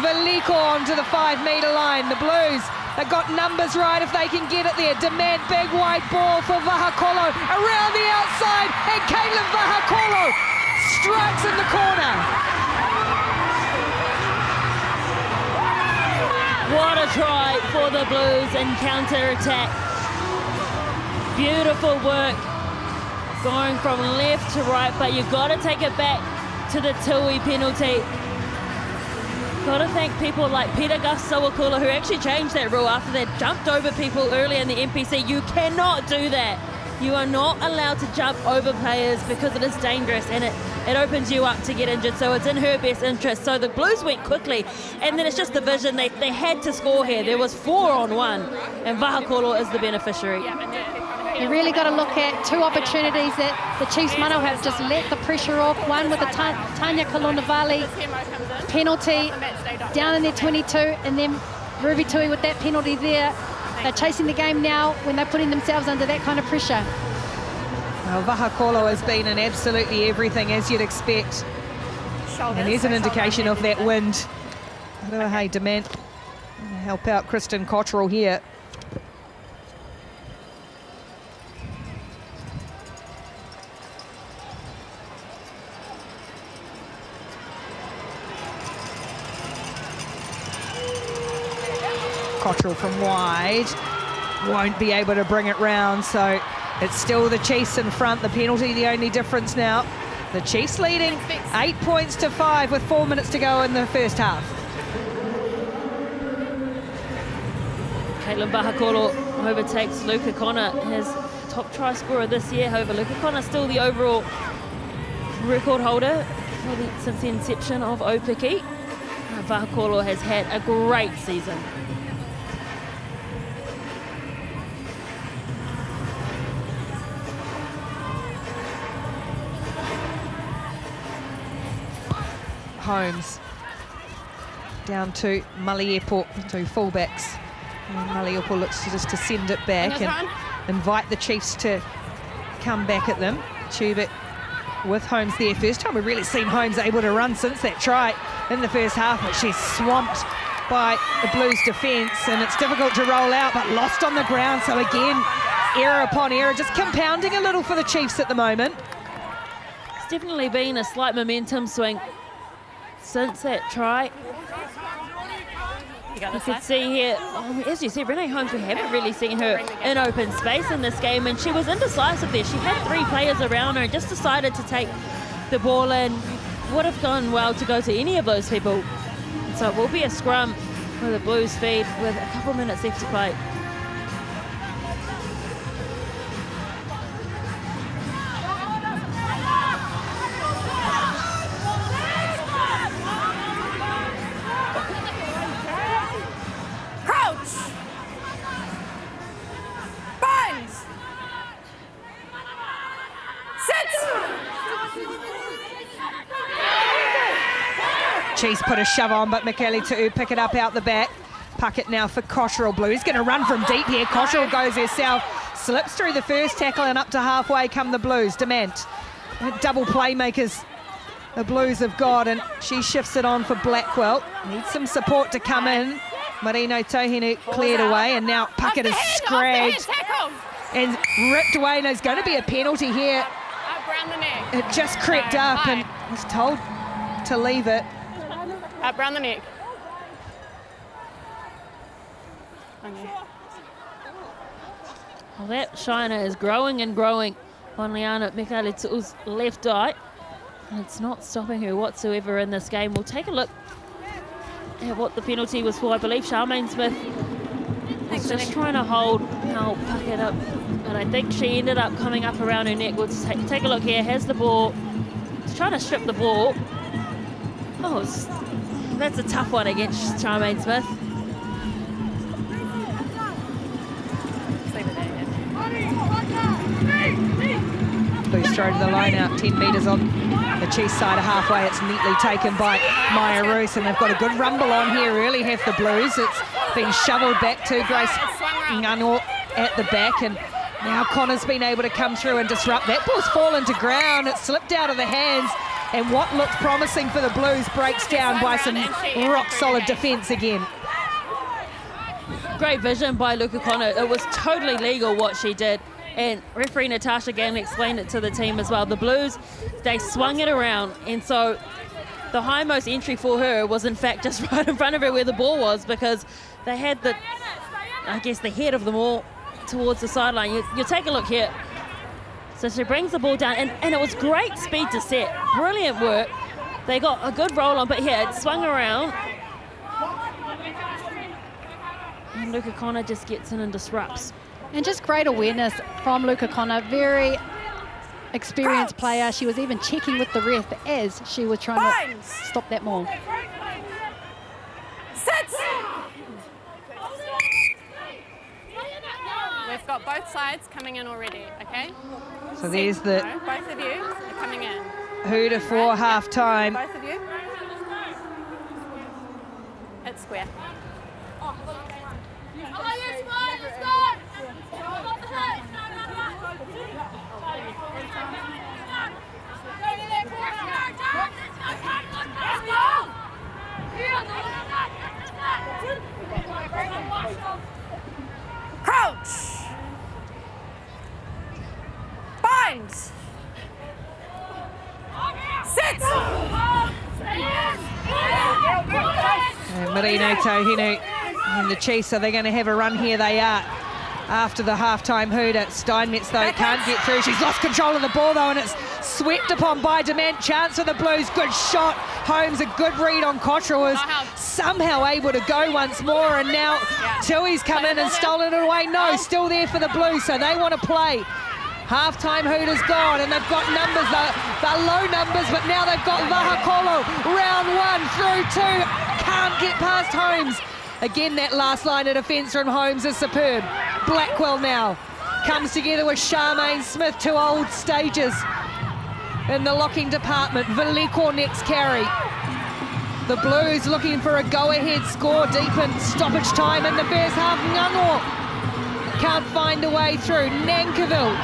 Veliko onto the 5-metre line. The Blues have got numbers right if they can get it there. Demand big white ball for Vaha'akolo around the outside, and Katelyn Vaha'akolo strikes in the corner. What a try for the Blues in counter-attack. Beautiful work going from left to right, but you've got to take it back to the Tu'u penalty. Got to thank people like Peter Sawakula, who actually changed that rule after they jumped over people earlier in the NPC. You cannot do that. You are not allowed to jump over players because it is dangerous, and it opens you up to get injured. So it's in her best interest. So the Blues went quickly, and then it's just the vision. They had to score here. There was 4-on-1, and Vaha'akolo is the beneficiary. You really got to look at two opportunities that the Chiefs Manawa have just let the pressure off. One with the Tanya Kalonavali penalty down in their 22, and then Ruby Tu'u with that penalty there. They're chasing the game now when they're putting themselves under that kind of pressure. Well, Vaha'akolo has been in absolutely everything, as you'd expect. And there's an indication of that wind. Hey, Demand, help out Kristen Cottrell here. Cottrell from wide, won't be able to bring it round, so it's still the Chiefs in front. The penalty the only difference now. The Chiefs leading 8 points to 5 with 4 minutes to go in the first half. Katelyn Vaha'akolo overtakes Luca Connor, his top try scorer this year. However, Luca Connor still the overall record holder since the inception of Aupiki. Vaha'akolo has had a great season. Holmes down to Mikaele-Tu'u, two fullbacks. And Mikaele-Tu'u looks just to send it back and invite the Chiefs to come back at them. Tubit with Holmes there. First time we've really seen Holmes able to run since that try in the first half, but she's swamped by the Blues defence, and it's difficult to roll out, but lost on the ground. So again, error upon error, just compounding a little for the Chiefs at the moment. It's definitely been a slight momentum swing since that try. You can see here, as you said, Renee Holmes, we haven't really seen her in open space in this game, and she was indecisive there. She had 3 players around her and just decided to take the ball in. Would have gone well to go to any of those people. So it will be a scrum for the Blues feed with a couple minutes left to play. Chiefs put a shove on, but Mikaele-Tu'u pick it up out the back. Puck it now for Cottrell. Blues going to run from deep here. Cottrell goes herself, slips through the first tackle, and up to halfway come the Blues. Dement, double playmakers the Blues have got, and she shifts it on for Blackwell. Needs some support to come in. Marino Tohinu cleared away, and now Puckett is scragged and ripped away, and there's going to be a penalty here. Up round the neck. It just crept up and was told to leave it. Up round the neck. Well, that shiner is growing and growing on Liana Mikaele-Tu'u's left eye. And it's not stopping her whatsoever in this game. We'll take a look at what the penalty was for. I believe Charmaine Smith was just trying to hold Puckett up, but I think she ended up coming up around her neck. We'll take a look here. Has the ball. She's trying to strip the ball. Oh, that's a tough one against Charmaine Smith. Blues throw to the line out 10 metres on the Chiefs side of halfway. It's neatly taken by Maya Roos, and they've got a good rumble on here, really have the Blues. It's been shoveled back to Grace Ngano at the back, and now Connor's been able to come through and disrupt. That ball's fallen to ground. It slipped out of the hands, and what looked promising for the Blues breaks down by some rock-solid defence again. Great vision by Luka Connor. It was totally legal what she did. And referee Natasha Gann explained it to the team as well. The Blues, they swung it around, and so the highmost entry for her was in fact just right in front of her where the ball was, because they had the head of them all towards the sideline. You take a look here. So she brings the ball down, and it was great speed to set. Brilliant work. They got a good roll on, but here it swung around. And Luka Connor just gets in and disrupts. And just great awareness from Luka Connor, very experienced player. She was even checking with the ref as she was trying to stop that maul. Sit! We've got both sides coming in already, okay? So there's the both of you are coming in. hooter for half-time. Both of you. It's square. Crouch. Bind. Sit. And Marino Tohinu and the Chiefs, are they going to have a run here? They are. After the half-time hooter, Steinmetz, though, can't get through. She's lost control of the ball, though, and it's swept upon by Dement. Chance for the Blues. Good shot. Holmes, a good read on Cottrell, was somehow able to go once more, and now Tui's come in and stolen it away. No, still there for the Blues, so they want to play. Half-time hooter's gone, and they've got numbers. They're low numbers, but now they've got Vaha'akolo. Round one through two. Can't get past Holmes. Again, that last line of defence from Holmes is superb. Blackwell now comes together with Charmaine Smith, two old stages in the locking department. Valeko next carry. The Blues looking for a go-ahead score deep in stoppage time in the first half. Ngano can't find a way through. Nankiville,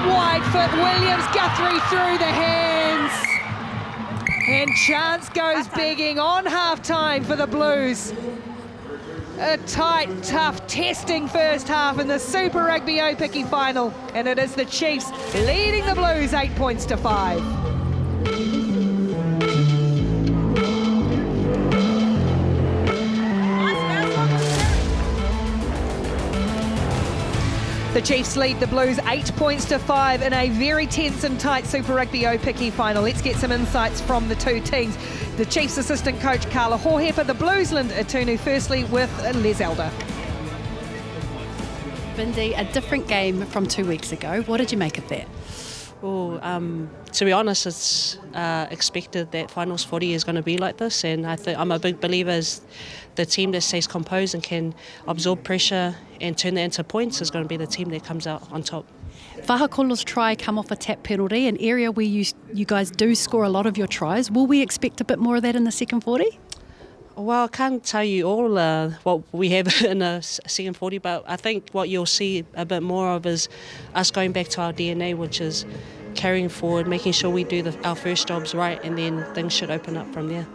wide foot, Williams, Guthrie through the hands. And chance goes begging on half-time for the Blues. A tight, tough, testing first half in the Super Rugby Aupiki Final, and it is the Chiefs leading the Blues 8 points to 5. The Chiefs lead the Blues 8 points to 5 in a very tense and tight Super Rugby Aupiki Final. Let's get some insights from the two teams. The Chiefs assistant coach Carla Hohepa, the Blues Linda Atunu, firstly with Les Elder. Bindi, a different game from 2 weeks ago. What did you make of that? Well, to be honest, it's expected that finals 40 is going to be like this, and I'm a big believer as the team that stays composed and can absorb pressure and turn that into points is going to be the team that comes out on top. Vaha'akolo's try come off a tap penalty, an area where you guys do score a lot of your tries. Will we expect a bit more of that in the second 40? Well, I can't tell you all what we have in a second 40, but I think what you'll see a bit more of is us going back to our DNA, which is carrying forward, making sure we do our first jobs right, and then things should open up from there.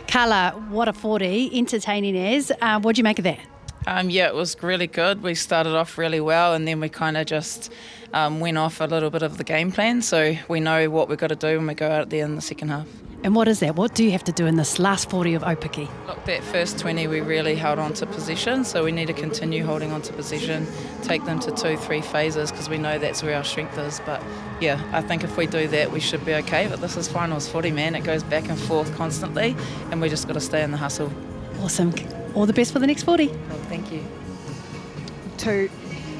Carla, what a 40, entertaining as. What do you make of that? Yeah, it was really good. We started off really well, and then we kind of just went off a little bit of the game plan, so we know what we've got to do when we go out there in the second half. And what is that? What do you have to do in this last 40 of Aupiki? Look, that first 20 we really held on to position, so we need to continue holding on to position, take them to 2-3 phases, because we know that's where our strength is. But yeah, I think if we do that we should be okay, but this is finals footy, man. It goes back and forth constantly, and we just got to stay in the hustle. Awesome. All the best for the next 40. Well, thank you. Two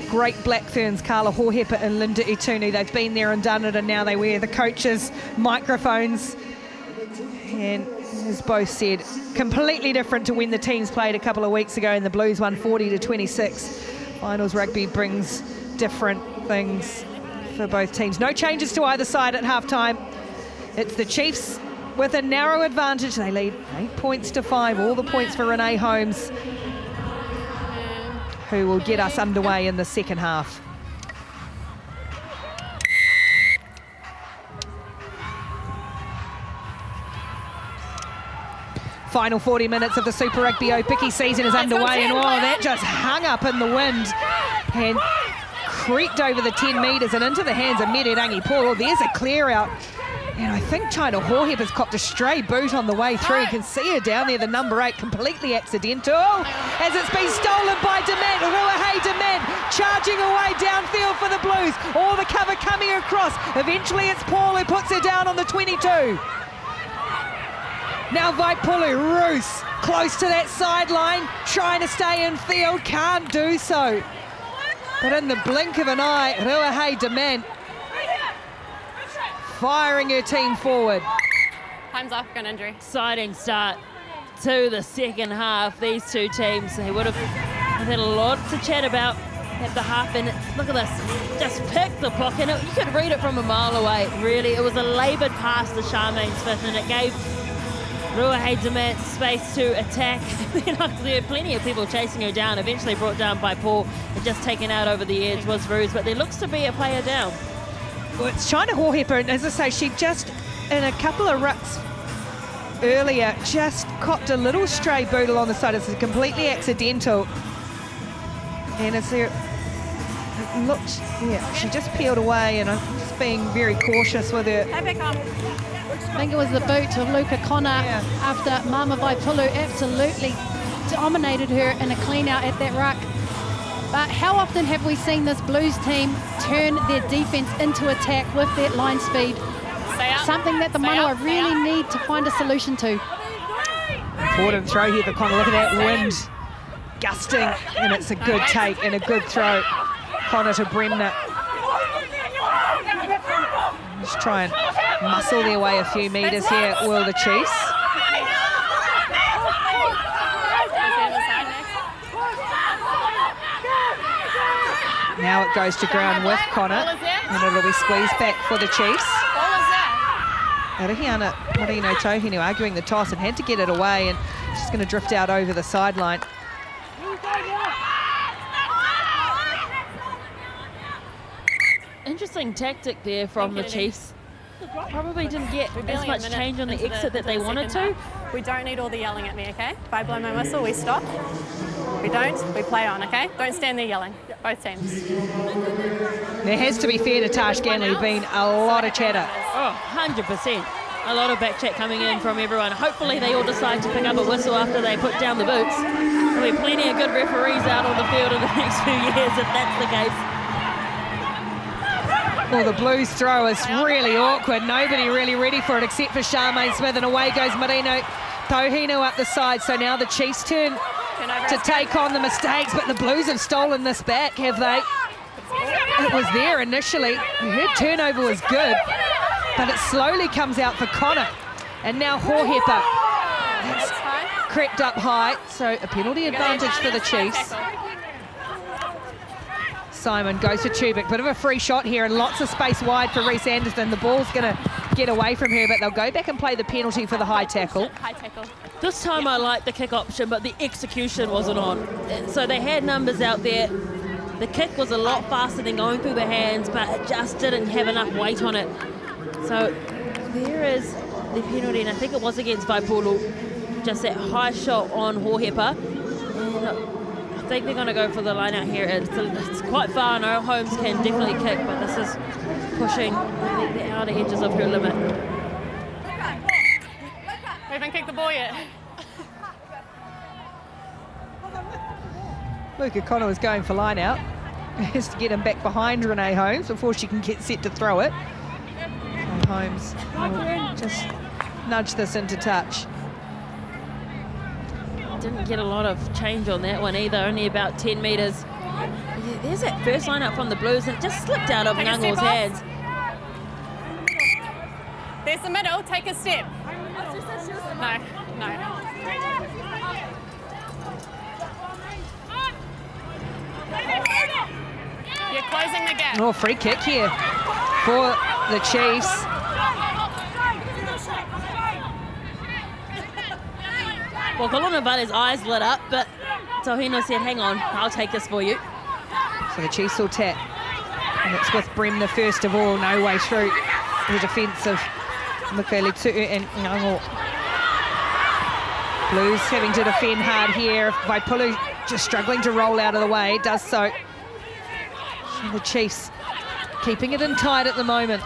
great Black Ferns, Carla Hohepa and Linda Itunu. They've been there and done it, and now they wear the coaches' microphones. And as both said, completely different to when the teams played a couple of weeks ago and the Blues won 40-26. Finals rugby brings different things for both teams. No changes to either side at halftime. It's the Chiefs with a narrow advantage. They lead 8 points to 5. All the points for Renee Holmes, who will get us underway in the second half. Final 40 minutes of the Super Rugby Aupiki season is underway, and that just hung up in the wind and creaked over the 10 metres and into the hands of Mirirangi Paul. There's a clear out, and I think China Hohepa has copped a stray boot on the way through. You can see her down there, the number 8, completely accidental, as it's been stolen by Dement. Ruahei Dement charging away downfield for the Blues. All the cover coming across. Eventually it's Paul who puts her down on the 22. Now Vaipulu Roos close to that sideline, trying to stay in field, can't do so. But in the blink of an eye, Ruahei Dement firing her team forward. Time's up, got an injury. Exciting start to the second half. These two teams, they would have had a lot to chat about at the half, and look at this, just pick the pocket. You could read it from a mile away, really. It was a laboured pass to Charmaine Smith, and it gave Ruahei Dement space to attack. There were plenty of people chasing her down, eventually brought down by Paul, and just taken out over the edge was Roos, but there looks to be a player down. Well, it's China Hohepa, and as I say, she just, in a couple of rucks earlier, just copped a little stray boot along the side. It's completely accidental. And as there, it looked, yeah, she just peeled away, and I'm just being very cautious with her. Hey, back on. I think it was the boot of Luka Connor after Mama Vaipulu absolutely dominated her in a clean out at that ruck. But how often have we seen this Blues team turn their defence into attack with that line speed? Something that the Manawa really need to find a solution to. Important throw here for Connor. Look at that wind gusting, and it's a good take and a good throw. Connor to Bremner. Just try and muscle their way a few metres here, will the Chiefs. Now it goes to ground with Connor, and it'll be squeezed back for the Chiefs. Liana Marino Tohinu arguing the toss and had to get it away, and she's going to drift out over the sideline. Interesting tactic there from the Chiefs. Probably didn't get as much change on the exit that they wanted to. We don't need all the yelling at me, okay? If I blow my whistle, we stop. We don't, we play on, okay? Don't stand there yelling, both teams. There has to be fair to Tash Ganley, been a lot of chatter. Oh, 100%. A lot of back chat coming in from everyone. Hopefully they all decide to pick up a whistle after they put down the boots. There'll be plenty of good referees out on the field in the next few years if that's the case. Well, the Blues throw is really awkward. Nobody really ready for it except for Charmaine Smith, and away goes Marino Tohinu up the side. So now the Chiefs turn to take on the mistakes, but the Blues have stolen this back, have they? It was there initially. Her turnover was good, but it slowly comes out for Connor. And now Hohepa has crept up high, so a penalty advantage for the Chiefs. Simon goes to Tubic. Bit of a free shot here and lots of space wide for Reese Anderson. The ball's going to get away from her, but they'll go back and play the penalty for the high tackle. High tackle. This time I liked the kick option, but the execution wasn't on. So they had numbers out there. The kick was a lot faster than going through the hands, but it just didn't have enough weight on it. So there is the penalty, and I think it was against Vaipulu. Just that high shot on Hohepa. And I think they're going to go for the line out here. It's quite far. I know Holmes can definitely kick, but this is pushing the outer edges of her limit. We haven't kicked the ball yet. Luke O'Connor was going for line out. Has to get him back behind Renee Holmes before she can get set to throw it. And Holmes will just nudge this into touch. Didn't get a lot of change on that one either, only about 10 metres. There's that first line up from the Blues and it just slipped out of Ngango's hands. There's the middle, take a step. No, no. You're closing the gap. Oh, free kick here for the Chiefs. Well, Kolonavale's eyes lit up, but Tohino said, hang on, I'll take this for you. So the Chiefs will tap. And it's with Bremner first of all, no way through the defence of Mikaele-Tu'u and Ngango. Blues having to defend hard here. Vaipulu just struggling to roll out of the way, does so. And the Chiefs keeping it in tight at the moment.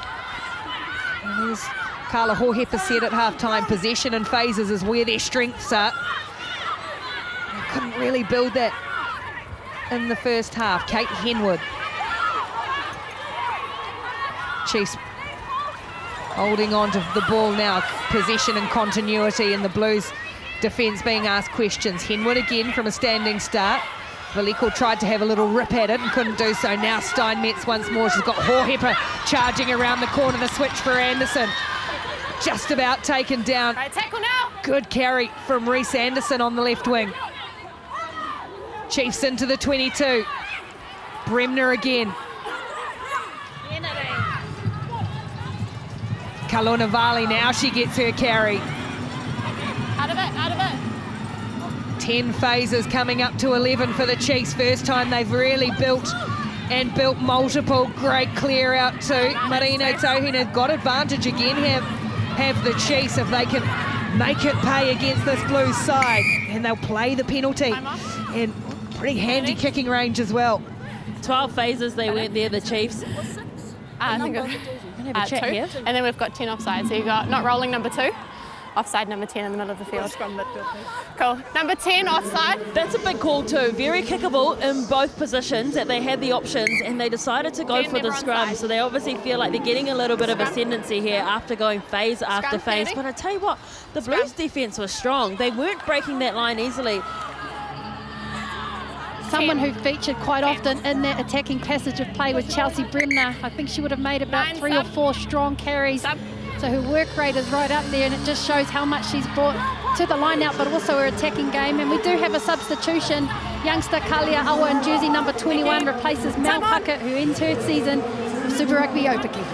And there's Carla Hohepa said at half-time, possession and phases is where their strengths are. They couldn't really build that in the first half. Kate Henwood. Chiefs holding on to the ball now. Possession and continuity, and the Blues defence being asked questions. Henwood again from a standing start. Valiko tried to have a little rip at it and couldn't do so. Now Steinmetz once more. She's got Hohepa charging around the corner. The switch for Anderson. Just about taken down. Right, tackle now. Good carry from Reese Anderson on the left wing. Chiefs into the 22. Bremner again. Kalonavale now, she gets her carry. Out of it, out of it. 10 phases coming up to 11 for the Chiefs. First time they've really built multiple. Great clear out to Marina Tohina. Got advantage again, have the Chiefs if they can make it pay against this Blues side. And they'll play the penalty. And pretty handy kicking range as well. 12 phases they went there, the Chiefs. I think have a check 2. here. And then we've got 10 offside. So you've got not rolling number 2. Offside number 10 in the middle of the field. Cool. Number 10 offside. That's a big call too. Very kickable in both positions, that they had the options and they decided to go for the scrum. So they obviously feel like they're getting a little bit of ascendancy here after going phase after phase. But I tell you what, the Blues defence was strong. They weren't breaking that line easily. Someone who featured quite often in that attacking passage of play was Chelsea Bremner. I think she would have made about 3 or 4 strong carries. So her work rate is right up there, and it just shows how much she's brought to the line out, but also her attacking game. And we do have a substitution. Youngster Kalia Awa in jersey number 21 replaces Mel Puckett, who ends her season with Super Rugby Aupiki.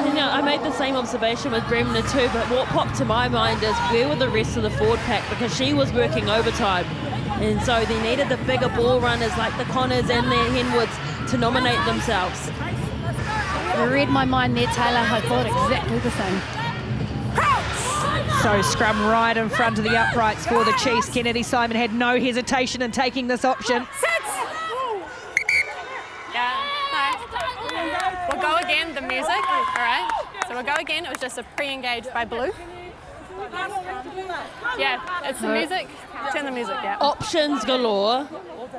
You know, I made the same observation with Bremner too, but what popped to my mind is where were the rest of the forward pack, because she was working overtime. And so they needed the bigger ball runners like the Connors and the Henwoods to nominate themselves. You read my mind there, Taylor. I thought exactly the same. So scrum right in front of the uprights for the Chiefs. Kennedy Simon had no hesitation in taking this option. Yeah, no. We'll go again, the music. All right. So we'll go again. It was just a pre-engage by Blue. Yeah, it's the music. Turn the music, yeah. Options galore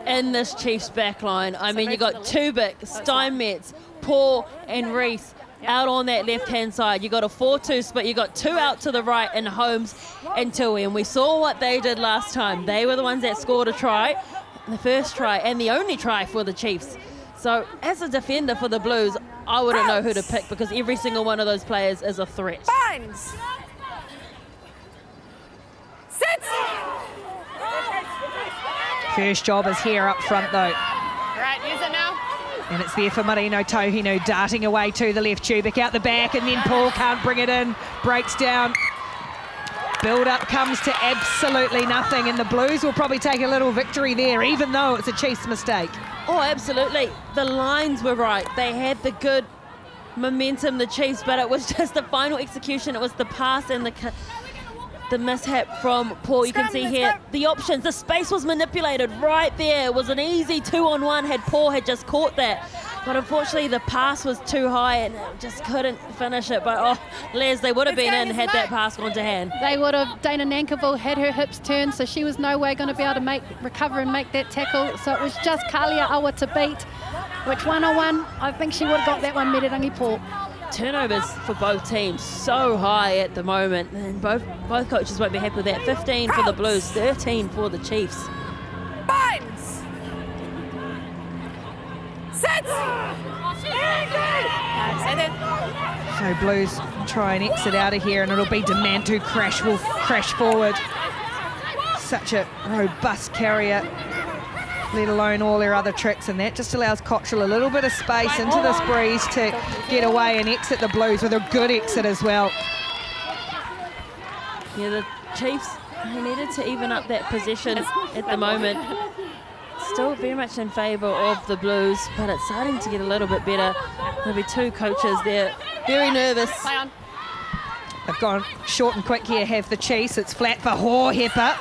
in this Chiefs backline. I mean, you got Tubic, Steinmetz, Paul and Reese out on that left-hand side. You got a 4-2 split. You got 2 out to the right in Holmes and Tu'u. And we saw what they did last time. They were the ones that scored a try, the first try and the only try for the Chiefs. So as a defender for the Blues, I wouldn't know who to pick, because every single one of those players is a threat. Ferns. Sit. First job is here up front though. All right, use it now. And it's there for Mikaele-Tu'u, darting away to the left, Tubic out the back, and then Paul can't bring it in, breaks down. Build-up comes to absolutely nothing, and the Blues will probably take a little victory there, even though it's a Chiefs mistake. Oh, absolutely. The lines were right. They had the good momentum, the Chiefs, but it was just the final execution. It was the pass and the mishap from Paul. You can see here the options. The space was manipulated right there. It was an easy 2-on-1 had Paul had just caught that. But unfortunately, the pass was too high and just couldn't finish it. But, oh, Les, they would have been in had that pass gone to hand. They would have. Dana Nankerville had her hips turned, so she was no way going to be able to recover and make that tackle. So it was just Kalia Awa to beat, which 1-on-1, I think she would have got that one, Merirangi Paul. Turnovers for both teams so high at the moment, and both coaches won't be happy with that. 15 for the Blues, 13 for the Chiefs. Binds. Sit. So Blues try and exit out of here, and it'll be Demand who will crash forward. Such a robust carrier, let alone all their other tricks, and that just allows Cottrell a little bit of space into this breeze to get away and exit the Blues with a good exit as well. Yeah, the Chiefs, they needed to even up that possession at the moment. Still very much in favour of the Blues, but it's starting to get a little bit better. There'll be two coaches there, very nervous. They've gone short and quick here, have the Chiefs. It's flat for Hohepa.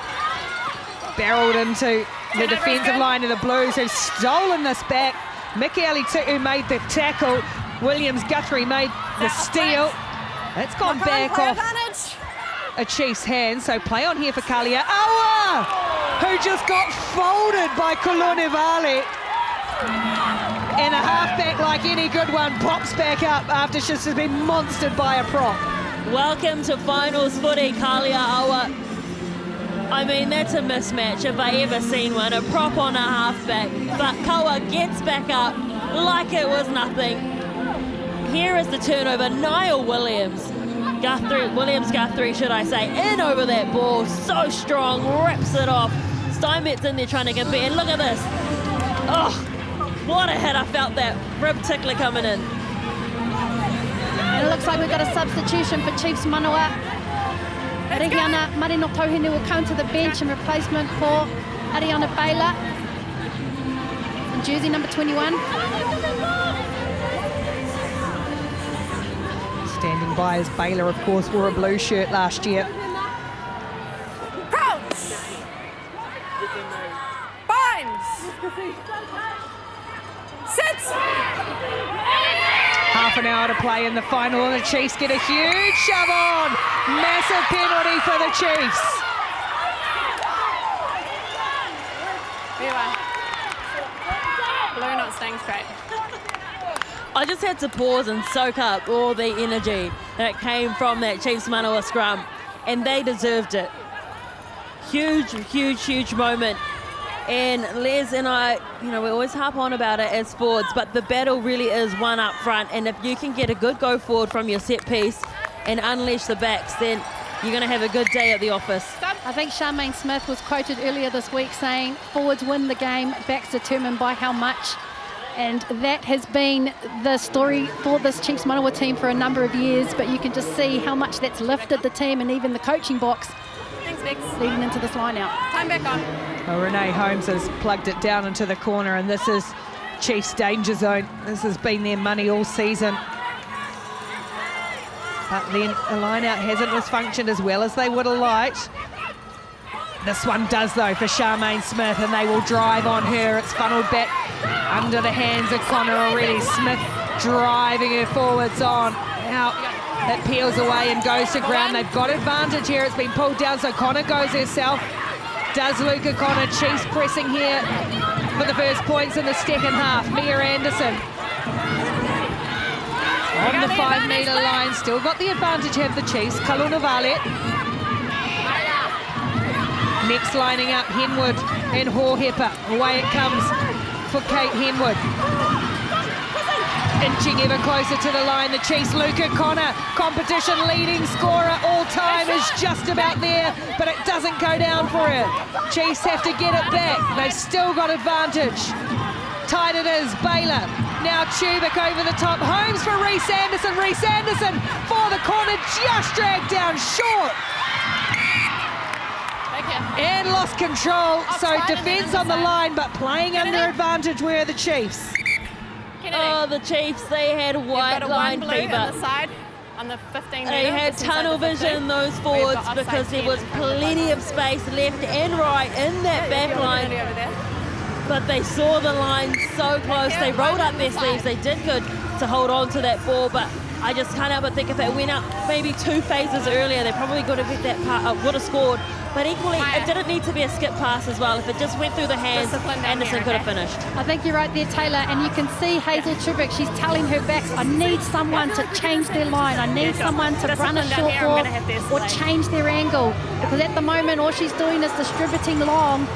Barreled into the defensive line of the Blues, who've stolen this back. Mikaele-Tu'u made the tackle. Williams-Guthrie made the steal. It's gone back off a Chiefs hand, so play on here for Kalia Awa, who just got folded by Katelyn Vaha'akolo. And a halfback, like any good one, pops back up after she's just been monstered by a prop. Welcome to finals footy, Kalia Awa. I mean, that's a mismatch if I ever seen one, a prop on a halfback. But Kawa gets back up like it was nothing. Here is the turnover, Niall Williams-Guthrie, should I say, in over that ball, so strong, rips it off. Steinmetz in there trying to compete, and look at this. Oh, what a hit, I felt that rib tickler coming in. And it looks like we've got a substitution for Chiefs Manawa. Liana Mikaele-Tu'u will come to the bench in replacement for Ariana Baylor in jersey number 21. Standing by as Baylor, of course, wore a blue shirt last year. Crouch. Binds. Sit. Half an hour to play in the final, and the Chiefs get a huge shove on. Massive penalty for the Chiefs. Blue not staying straight. I just had to pause and soak up all the energy that came from that Chiefs Manawa scrum, and they deserved it. Huge, huge, huge moment. And Les and I, we always harp on about it as forwards, but the battle really is one up front, and if you can get a good go forward from your set piece and unleash the backs, then you're going to have a good day at the office. I think Charmaine Smith was quoted earlier this week saying, forwards win the game, backs determined by how much. And that has been the story for this Chiefs Manawa team for a number of years, but you can just see how much that's lifted the team and even the coaching box. Thanks, Vix. Leading into this line out. Time back on. Well, Renee Holmes has plugged it down into the corner, and this is Chiefs' danger zone. This has been their money all season. But then the line-out hasn't functioned as well as they would have liked. This one does, though, for Charmaine Smith, and they will drive on her. It's funneled back under the hands of Connor already. Smith driving her forwards on. Now it peels away and goes to ground. They've got advantage here. It's been pulled down, so Connor goes herself. Does Luca Connor. Chiefs pressing here for the first points in the second half. Mia Anderson on the 5 metre line. Still got the advantage, have the Chiefs. Kaluna Valet. Next lining up, Henwood and Hohepa. Away it comes for Kate Henwood. Inching ever closer to the line, the Chiefs. Luca Connor, competition leading scorer all time, is just about there, but it doesn't go down for her. Chiefs have to get it back. They've still got advantage. Tight it is, Baylor. Now Tubic over the top. Holmes for Reese Anderson. Reese Anderson for the corner, just dragged down short. And lost control. So defence on the line, but playing under advantage were the Chiefs. Oh, the Chiefs, they had white line fever. On the side, on the 15 metre. They had tunnel vision, those forwards, because there was plenty of space left and right in that back line. But they saw the line so close. They rolled up their sleeves. They did good to hold on to that ball, but I just can't help but think if it went up maybe 2 phases earlier, they probably would have hit that part, would have scored. But equally, it didn't need to be a skip pass as well. If it just went through the hands, Anderson could have finished. I think you're right there, Taylor, and you can see Hazel Tubic, she's telling her backs, I need someone to change their line. I need someone to run a short ball or change their angle. Because at the moment, all she's doing is distributing long,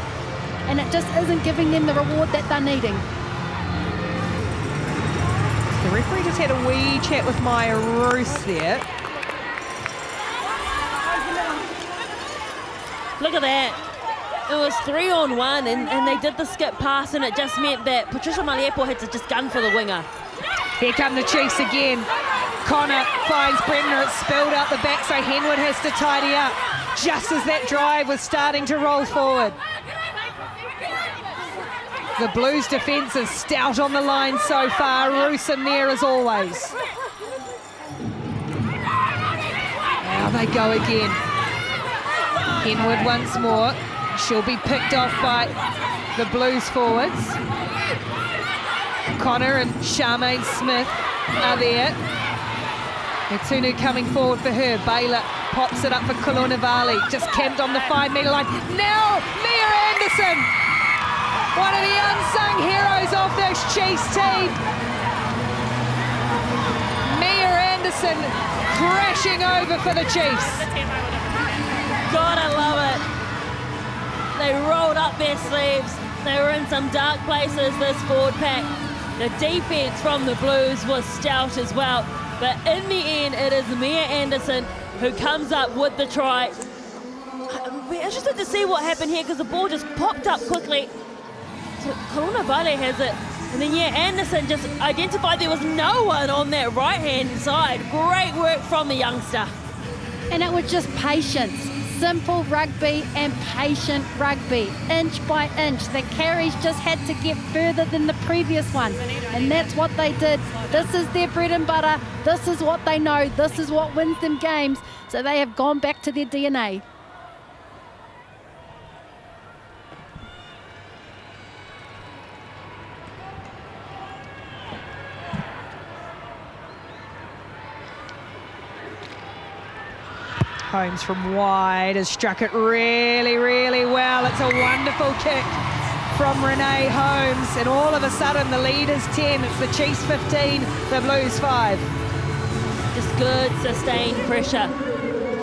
and it just isn't giving them the reward that they're needing. The referee just had a wee chat with Maya Roos there. Look at that. It was 3-on-1 and they did the skip pass, and it just meant that Patricia Maliepo had to just gun for the winger. Here come the Chiefs again. Connor finds Bremner. It's spilled out the back, so Henwood has to tidy up just as that drive was starting to roll forward. The Blues defence is stout on the line so far. Roos in there as always. Now they go again. Henwood once more. She'll be picked off by the Blues forwards. Connor and Charmaine Smith are there. Tunu coming forward for her. Baylor pops it up for Kulonavali. Just camped on the 5 metre line. Now Mia Anderson, one of the unsung heroes of this Chiefs team. Mia Anderson crashing over for the Chiefs. God, I love it. They rolled up their sleeves. They were in some dark places, this forward pack. The defense from the Blues was stout as well. But in the end, it is Mia Anderson who comes up with the try. We're interested to see what happened here because the ball just popped up quickly. So Kulonavale has it. And then, yeah, Anderson just identified there was no one on that right-hand side. Great work from the youngster. And it was just patience. Simple rugby and patient rugby, inch by inch. The carries just had to get further than the previous one, and that's what they did. This is their bread and butter. This is what they know. This is what wins them games. So they have gone back to their DNA. Holmes from wide has struck it really, really well. It's a wonderful kick from Renee Holmes, and all of a sudden the lead is 10. It's the Chiefs 15, the Blues 5. Just good sustained pressure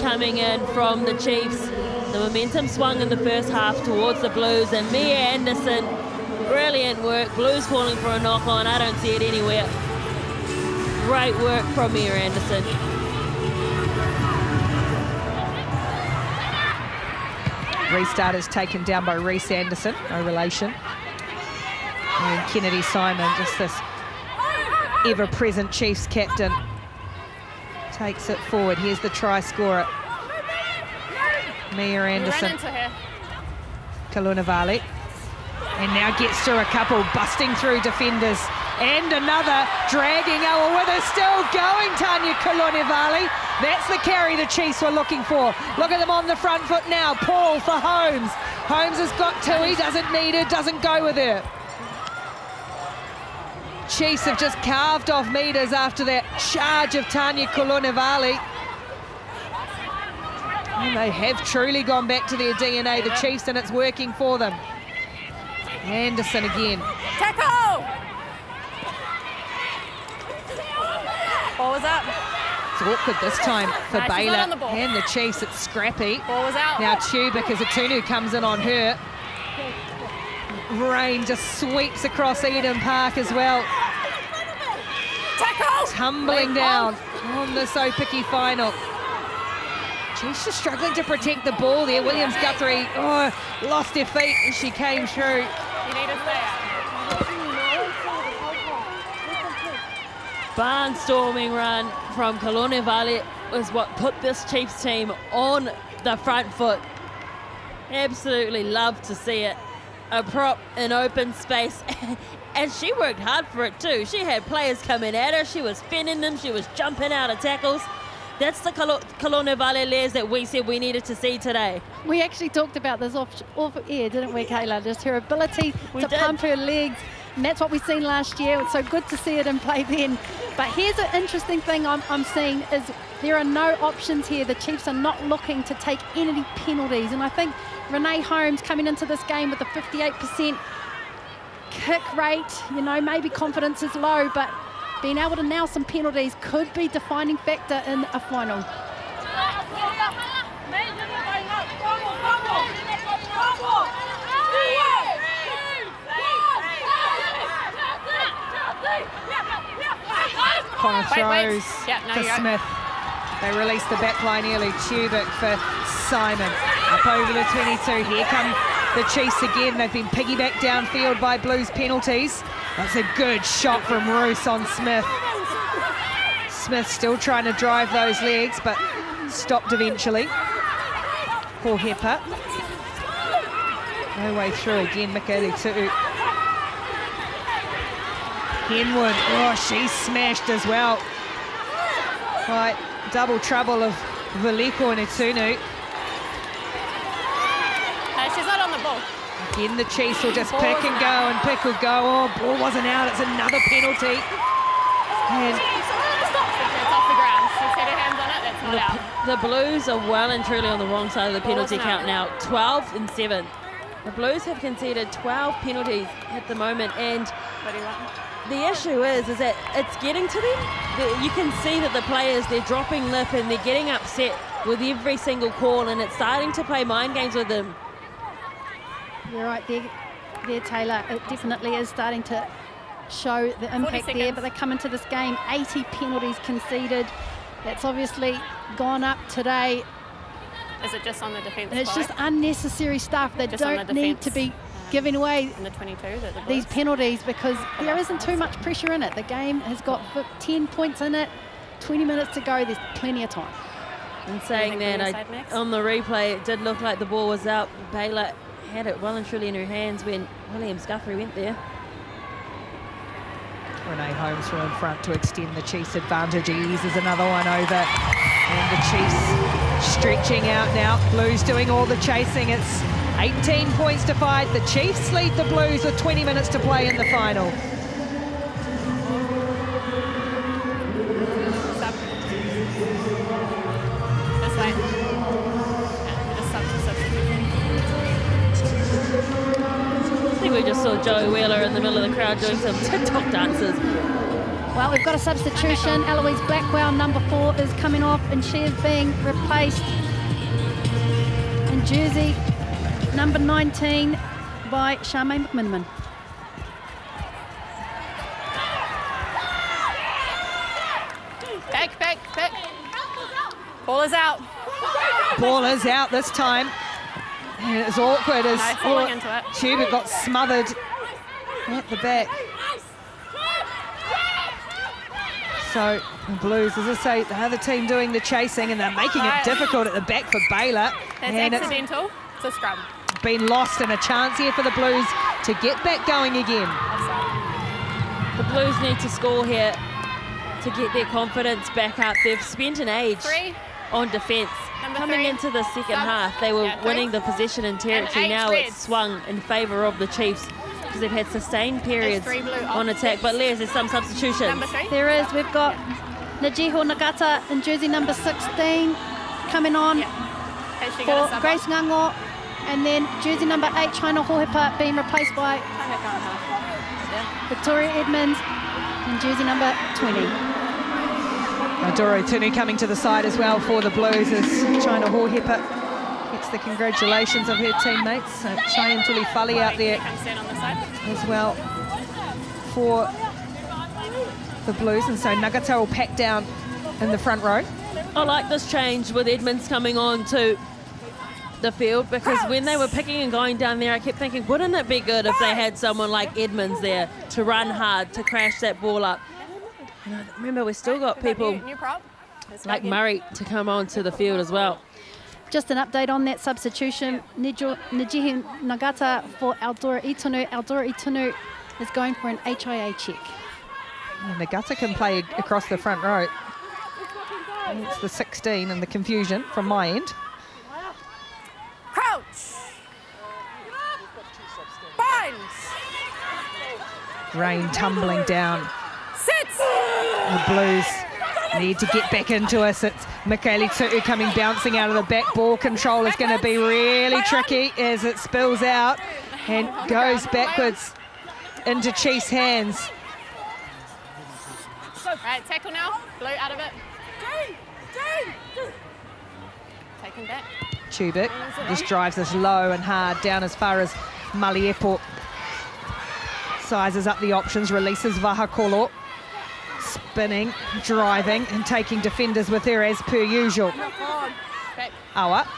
coming in from the Chiefs. The momentum swung in the first half towards the Blues, and Mia Anderson, brilliant work. Blues calling for a knock on. I don't see it anywhere. Great work from Mia Anderson. Restart is taken down by Reese Anderson, no relation. And Kennedy Simon, just this ever-present Chiefs captain, takes it forward. Here's the try scorer, Mia Anderson. Kulonavale. And now gets to a couple, busting through defenders. And another dragging our with her, still going, Tanya Kulonavale. That's the carry the Chiefs were looking for. Look at them on the front foot now. Paul for Holmes. Holmes has got Tu'u, doesn't need her, doesn't go with her. Chiefs have just carved off meters after that charge of Tanya Kulonavale. And they have truly gone back to their DNA, the Chiefs, and it's working for them. Anderson again. Tackle! Ball was up. It's awkward this time for No, she's Baylor not on the ball. and the Chiefs. It's scrappy. Ball was out. Now Tubic as Tunu comes in on her. Rain just sweeps across Eden Park as well. Tackle! Tumbling down on this Aupiki final. Chiefs just struggling to protect the ball there. Williams Guthrie lost her feet as she came through. You need to stay out. barnstorming run from Katelyn Vaha'akolo was what put this Chiefs team on the front foot. Absolutely love to see it. A prop in open space, and she worked hard for it too. She had players coming at her, she was fending them, she was jumping out of tackles. That's the Katelyn Vaha'akolo that we said we needed to see today. We actually talked about this off air, didn't we, Kayla? Just her ability to pump her legs. And that's what we've seen last year. It's so good to see it in play then. But here's an interesting thing I'm seeing is there are no options here. The Chiefs are not looking to take any penalties. And I think Renee Holmes coming into this game with a 58% kick rate, you know, maybe confidence is low, but being able to nail some penalties could be defining factor in a final. Connor throws to Smith. They release the back line early. Tubic for Simon. Up over the 22. Here come the Chiefs again. They've been piggybacked downfield by Blues penalties. That's a good shot from Roos on Smith. Smith still trying to drive those legs, but stopped eventually. Hohepa. No way through again, Mikaele-Tu'u. Henwood, oh, she's smashed as well. Right, double trouble of Veliko and Itunu. She's not on the ball. Again, the Chiefs will just pick and go and pick or go. Oh, ball wasn't out, it's another penalty. And It's off the ground. She's had her hands on it, that's not out. The Blues are well and truly on the wrong side of the penalty count now. 12 and 7. The Blues have conceded 12 penalties at the moment, and What do you want? the issue is that it's getting to them. You can see that the players, they're dropping lip and they're getting upset with every single call, and it's starting to play mind games with them. You're right there, Taylor. It definitely is starting to show the impact there, but they come into this game, 80 penalties conceded. That's obviously gone up today. Is it just on the defence? And it's just unnecessary stuff. They Just on don't the need to be giving away in the 22 that the these Blues. penalties because there isn't too much pressure in it. The game has got 10 points in it, 20 minutes to go. There's plenty of time. And saying that, on the replay, it did look like the ball was out. Baylor had it well and truly in her hands when Williams Guthrie went there. Renee Holmes from in front to extend the Chiefs' advantage. He eases another one over. And the Chiefs stretching out now. Blues doing all the chasing. It's 18 points to 5. The Chiefs lead the Blues with 20 minutes to play in the final. Sub. This way. Yeah, just substitute. I think we just saw Joey Wheeler in the middle of the crowd doing some TikTok dances. Well, we've got a substitution. Eloise Blackwell, number 4, is coming off, and she is being replaced in jersey number 19 by Charmaine McMiniman. Back. Ball is out. Ball is out this time. And it's awkward as falling into it. Tubic got smothered at the back. So the Blues, as I say, the other team doing the chasing, and they're making it difficult at the back for Baylor. That's and accidental. It's a scrum. It's been lost, and a chance here for the Blues to get back going again. The Blues need to score here to get their confidence back up. They've spent an age 3. on defence. Coming 3. into the second half, they were winning the possession and territory. And 8 Now reds. it's swung in favour of the Chiefs because they've had sustained periods 3 blue on attack. But Les, there's some substitutions. Number 3. There is. We've got Najiho Nagata in jersey number 16 coming on Has she for got a sub? Grace Ngango, and then jersey number 8, China Hohepa, being replaced by Victoria Edmonds in jersey number 20. Doro Tunu coming to the side as well for the Blues as China Hohepa gets the congratulations of her teammates. So Cheyenne Tulifali out there as well for the Blues, and so Nagata will pack down in the front row. I like this change with Edmonds coming on to the field, because when they were picking and going down there, I kept thinking, wouldn't it be good if they had someone like Edmonds there to run hard, to crash that ball up? Remember, we've still got people New prop. Let's go like again. Murray to come onto the field as well. Just an update on that substitution. Nijihi Nagata for Aldora Itunu. Aldora Itunu is going for an HIA check. Nagata can play across the front row. And it's the 16 and the confusion from my end. Crouch. Binds. Rain tumbling down. Sits. The Blues need to get back into us. It's Mikaele-Tu'u coming bouncing out of the back. Ball control is going to be really tricky as it spills out and goes backwards into Chiefs' hands. Right, tackle now. Blue out of it. Taken back. Tubic just drives us low and hard down as far as Maliepo. Sizes up the options, releases Vaha'akolo. Spinning, driving and taking defenders with her as per usual. Back. Awa.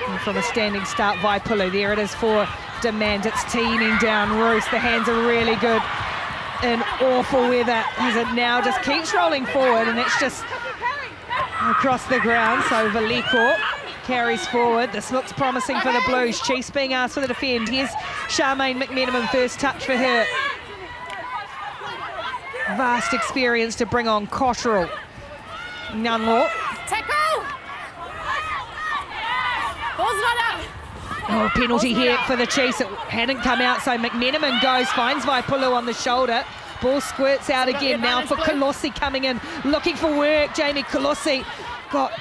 And from a standing start, Vaipulu. There it is for Demand. It's teaming down Roos. The hands are really good in awful weather as it now just keeps rolling forward, and it's just across the ground. So Valiko carries forward. This looks promising for the Blues. Chiefs being asked for the defend. Here's Charmaine McMenamin, first touch for her. Vast experience to bring on Cottrell. Ngango. Tackle. Ball's not out. Oh, penalty here for the Chiefs. It hadn't come out, so McMenamin goes, finds Vaipulu on the shoulder. Ball squirts out again now for Kolose coming in, looking for work. Jaymie Kolose got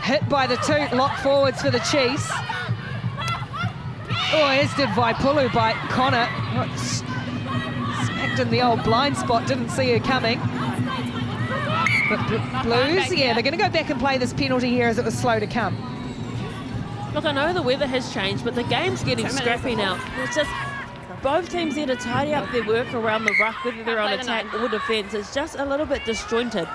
hit by the two lock forwards for the Chiefs. Oh, as did Vaipulu by Connor. Smacked in the old blind spot, didn't see her coming. But Blues, yeah, they're going to go back and play this penalty here as it was slow to come. Look, I know the weather has changed, but the game's getting scrappy now. It's just both teams there to tidy up their work around the ruck, whether they're on attack or defence. It's just a little bit disjointed.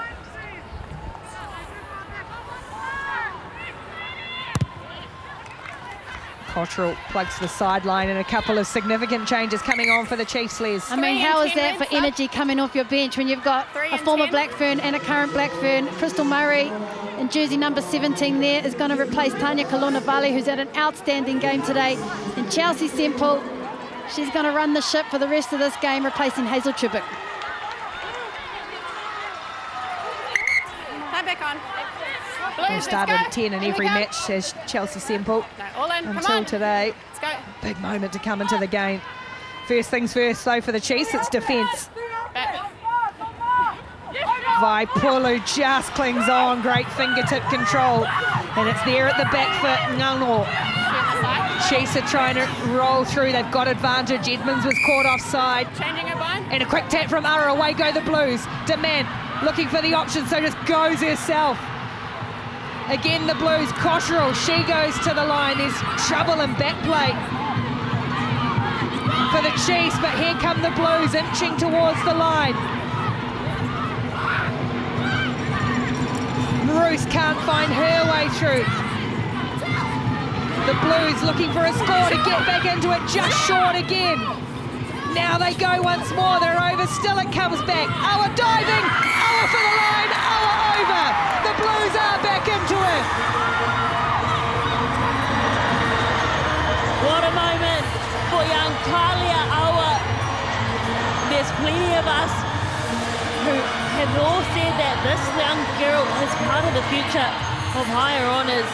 Cottrell plugs the sideline and a couple of significant changes coming on for the Chiefs, Les. I mean, how is that for energy coming off your bench when you've got a former Black Fern and a current Black Fern? Crystal Murray in jersey number 17 there is going to replace Tanya Kalonavale, who's had an outstanding game today. And Chelsea Semple, she's going to run the ship for the rest of this game, replacing Hazel Tubic. Time back on. We've started at 10 in every match, says Chelsea Semple, All in. Come until on. today. Let's go. Big moment to come into the game. First things first, though, for the Chiefs, it's defence. Back. Vaipulu just clings on, great fingertip control. And it's there at the back for Ngango. Chiefs are trying to roll through, they've got advantage. Edmonds was caught offside. Changing her bind. And a quick tap from Ara, away go the Blues. Demand looking for the option, so just goes herself. Again, the Blues, Cottrell, she goes to the line. There's trouble in back play for the Chiefs, but here come the Blues inching towards the line. Roos can't find her way through. The Blues looking for a score to get back into it, just short again. Now they go once more, they're over, still it comes back. Awa diving, Awa for the line, Awa over. The Blues are back into it. What a moment for young Kalia Awa. There's plenty of us who have all said that this young girl is part of the future of higher honours.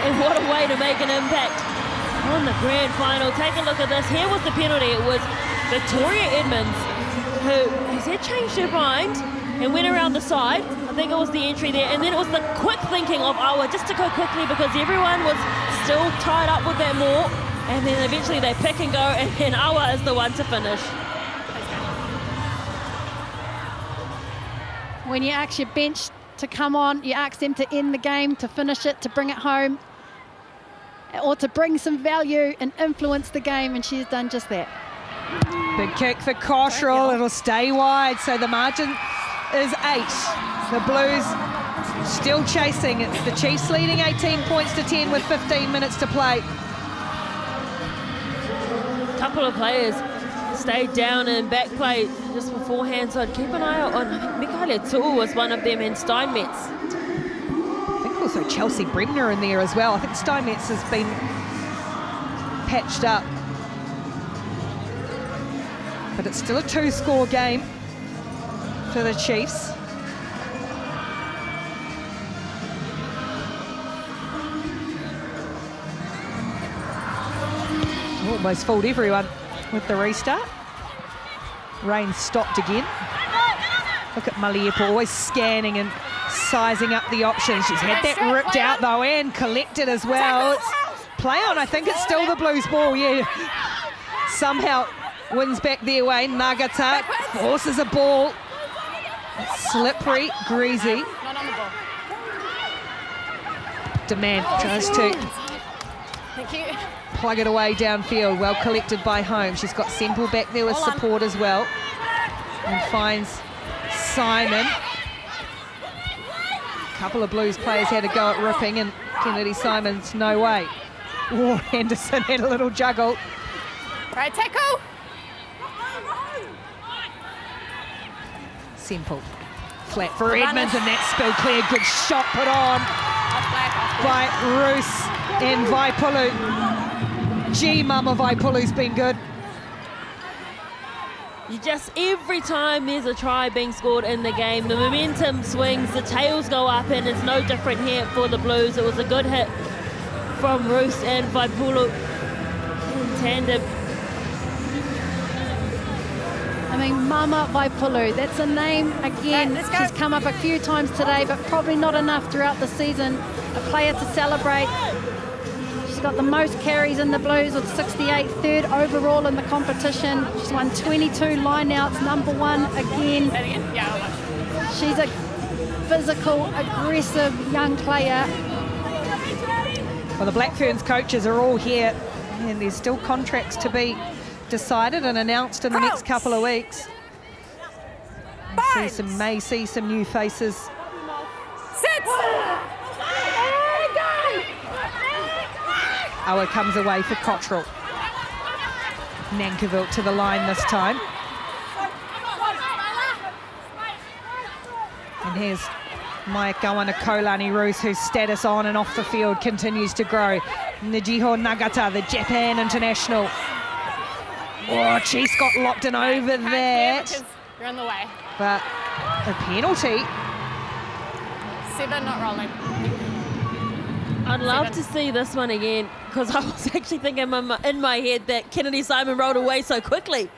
And what a way to make an impact on the grand final. Take a look at this. Here was the penalty. It was Victoria Edmonds who has changed her mind and went around the side. I think it was the entry there. And then it was the quick thinking of Awa just to go quickly because everyone was still tied up with that maul. And then eventually they pick and go, and then Awa is the one to finish. When you ask your bench to come on, you ask them to end the game, to finish it, to bring it home, or to bring some value and influence the game, and she's done just that. Big kick for Cottrell, it'll stay wide, so the margin is 8. The Blues still chasing. It's the Chiefs leading 18 points to 10 with 15 minutes to play. Couple of players stayed down in back play just beforehand, so I'd keep an eye out on, I think Mikaele-Tu'u was one of them, and Steinmetz. I think also Chelsea Bremner in there as well. I think Steinmetz has been patched up. But it's still a 2-score game for the Chiefs. Almost fooled everyone with the restart. Rain stopped again. Look at Maliepa always scanning and sizing up the options. She's had that ripped out though and collected as well. It's play on. I think it's still the Blues ball, yeah. Somehow wins back their way. Nagata forces a ball. Slippery, greasy. Not on the ball. Demand tries to Thank you. plug it away downfield. Well collected by Holmes. She's got Semple back there with support as well. And finds Simon. A couple of Blues players had a go at ripping, and Kennedy Simon's no way. Oh, Henderson had a little juggle. Right, tackle. Semple. Flat for Edmonds, and that's spill clear. Good shot put on by Roos and Vaipulu. Mama Vaipulu's been good. You just, every time there's a try being scored in the game, the momentum swings, the tails go up, and it's no different here for the Blues. It was a good hit from Roos and Vaipulu in tandem. I mean, Mama Vaipulu, that's a name, again, she's come up a few times today, but probably not enough throughout the season. A player to celebrate. She's got the most carries in the Blues with 68, third overall in the competition. She's won 22 line-outs, #1 again. She's a physical, aggressive young player. Well, the Black Ferns coaches are all here, and there's still contracts to be decided and announced in the next couple of weeks. May see some new faces. Sit! Awa comes away for Cottrell. Nankerville to the line this time. And here's Maya Kawana-Kolani Roos, whose status on and off the field continues to grow. Nijiho Nagata, the Japan international. Oh, Chiefs got locked in over that. You're in the way. But a penalty. 7 not rolling. I'd love to see this one again, because I was actually thinking in my head that Kennedy Simon rolled away so quickly.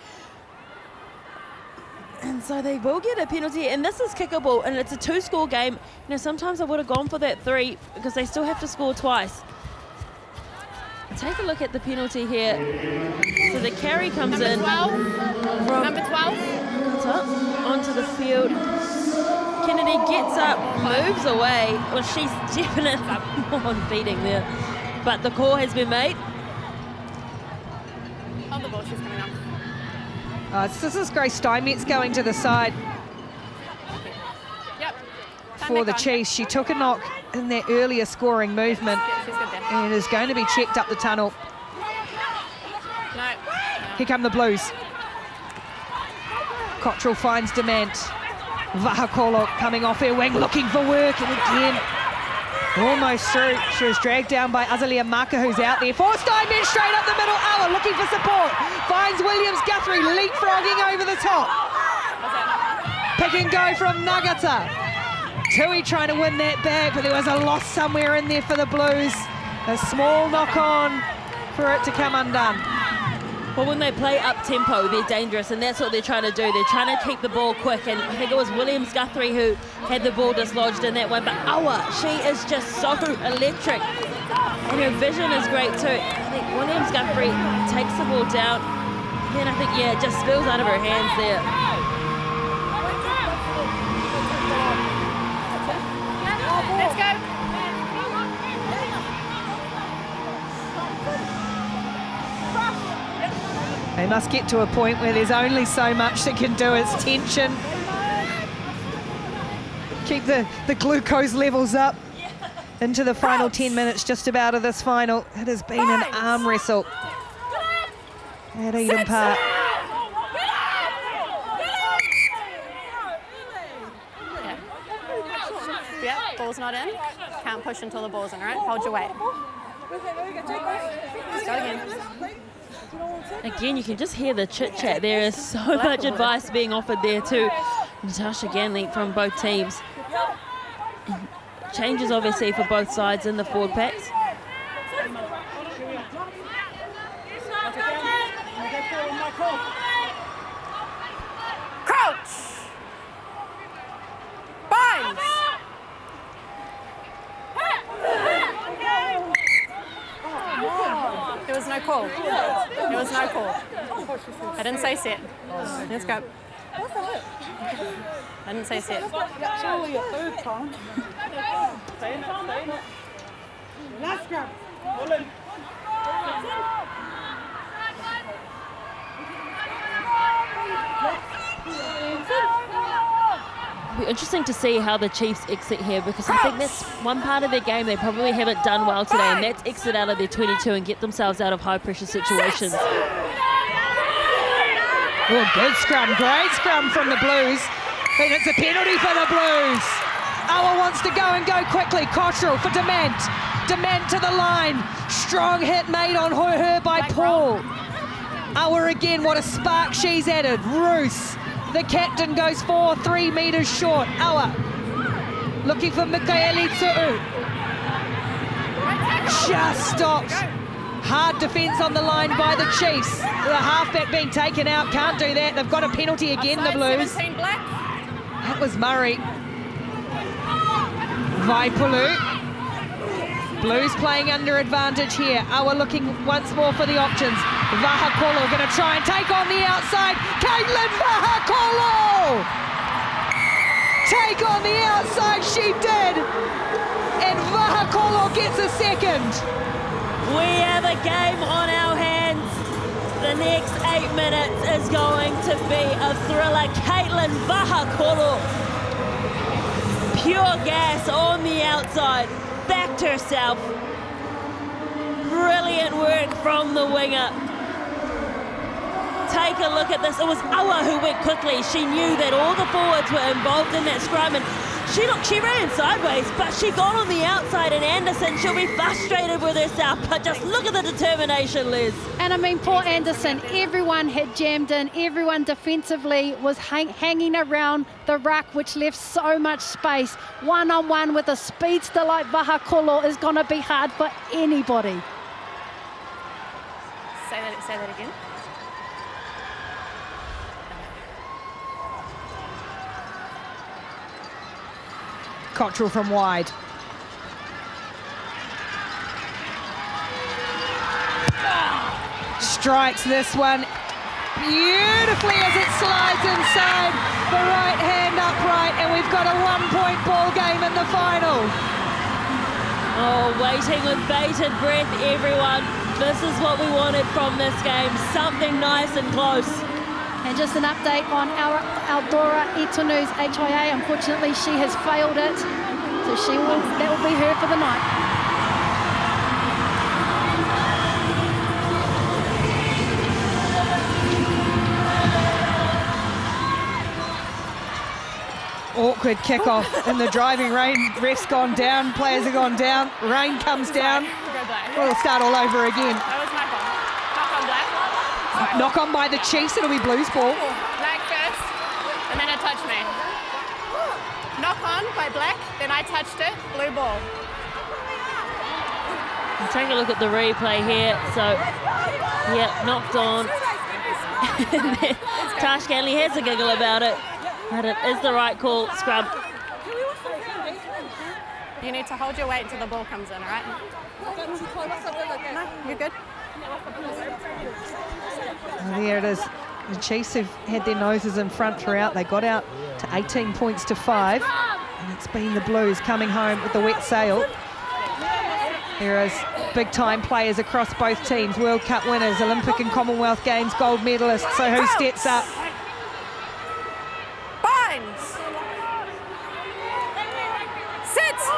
And so they will get a penalty, and this is kickable, and it's a 2-score game. You know, sometimes I would have gone for that 3 because they still have to score twice. Take a look at the penalty here. So the carry comes in from Number 12. onto the field. Kennedy gets up, moves away. Well, she's definitely on beating there. But the call has been made. On the ball, she's coming up. This is Grace Steinmetz going to the side for the Chiefs. She took a knock in that earlier scoring movement. She's good there. And is going to be checked up the tunnel. No. Here come the Blues. Cottrell finds Demand. Vaha'akolo coming off her wing, looking for work, and again, almost through. She was dragged down by Azalia Maka, who's out there. For Steinmetz, straight up the middle. Awa looking for support. Finds Williams Guthrie, leapfrogging over the top. Pick and go from Nagata. Tui trying to win that back, but there was a loss somewhere in there for the Blues. A small knock-on for it to come undone. Well, when they play up-tempo, they're dangerous, and that's what they're trying to do. They're trying to keep the ball quick, and I think it was Williams Guthrie who had the ball dislodged in that one. But Awa, she is just so electric, and her vision is great too. I think Williams Guthrie takes the ball down, then I think, yeah, it just spills out of her hands there. Let's go. They must get to a point where there's only so much they can do. It's tension. Keep the glucose levels up into the final 10 minutes just about of this final. It has been an arm wrestle at Eden Park. ball's not in, can't push until the ball's in, all right? Hold your weight. Let's go again. Again, you can just hear the chit-chat. There is so much advice being offered there to Natasha Ganley from both teams. Changes, obviously, for both sides in the forward packs. Crouch! Binds! There was no call. There was no call. I didn't say set. Let's go. I didn't say set. Surely a third time. Stay in it. Last grab. Pull in. It'll be interesting to see how the Chiefs exit here, because I think that's one part of their game they probably haven't done well today, and that's exit out of their 22 and get themselves out of high-pressure situations. Oh, good scrum, great scrum from the Blues. And it's a penalty for the Blues. Awa wants to go and go quickly. Cottrell for Dement. Dement to the line. Strong hit made on her by Paul. Awa again, what a spark she's added. Roos, the captain, goes 3 metres short. Awa looking for Mikaele-Tu'u. Just stopped. Hard defence on the line by the Chiefs. The halfback being taken out, can't do that. They've got a penalty again, the Blues. That was Murray. Vaipulu. Blues playing under advantage here. Awa looking once more for the options. Vaha'akolo going to try and take on the outside. Katelyn Vaha'akolo! Take on the outside, she did. And Vaha'akolo gets a second. We have a game on our hands. The next 8 minutes is going to be a thriller. Katelyn Vaha'akolo, pure gas on the outside, backed herself. Brilliant work from the winger. Take a look at this. It was Awa who went quickly. She knew that all the forwards were involved in that scrum, and she ran sideways, but she got on the outside, and Anderson, she'll be frustrated with herself, but just look at the determination, Liz. And I mean, poor Anderson, everyone had jammed in, everyone defensively was hanging around the ruck, which left so much space. One-on-one with a speedster like Vaha'akolo is going to be hard for anybody. Say that again. Cottrell from wide. Strikes this one beautifully as it slides inside the right hand upright, and we've got a 1-point ball game in the final. Oh, waiting with bated breath, everyone. This is what we wanted from this game, something nice and close. And just an update on our Aldora Itonu's HIA. Unfortunately, she has failed it, so that will be her for the night. Awkward kickoff in the driving rain. Ref's gone down, players have gone down, rain comes down. We'll start all over again. That was my fault. Knock on black. Sorry. Knock on by the Chiefs, it'll be Blues ball. Black first, and then it touched me. Knock on by black, then I touched it, blue ball. I'm taking a look at the replay here. So, yep, knocked on. Tash Ganley has a giggle about it, but it is the right call. Scrub. You need to hold your weight until the ball comes in, all right? No, you're good. Well, there it is. The Chiefs have had their noses in front throughout. They got out to 18 points to 5, and it's been the Blues coming home with the wet sail. There is big-time players across both teams, World Cup winners, Olympic and Commonwealth Games gold medalists. So who steps up? Binds. Sits.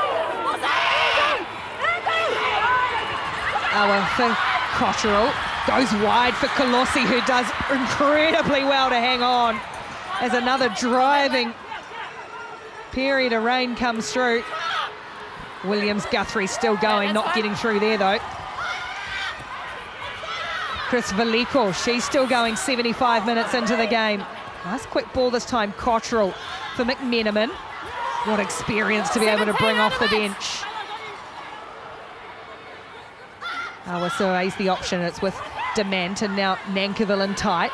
Awa for Cottrell. Goes wide for Kolose, who does incredibly well to hang on as another driving period of rain comes through. Williams-Guthrie still going, not getting through there though. Chris Valiko, she's still going 75 minutes into the game. Nice quick ball this time, Cottrell for McMenamin. What experience to be able to bring off the bench. Awasua's the option, it's with Demant and now Nankivell and tight.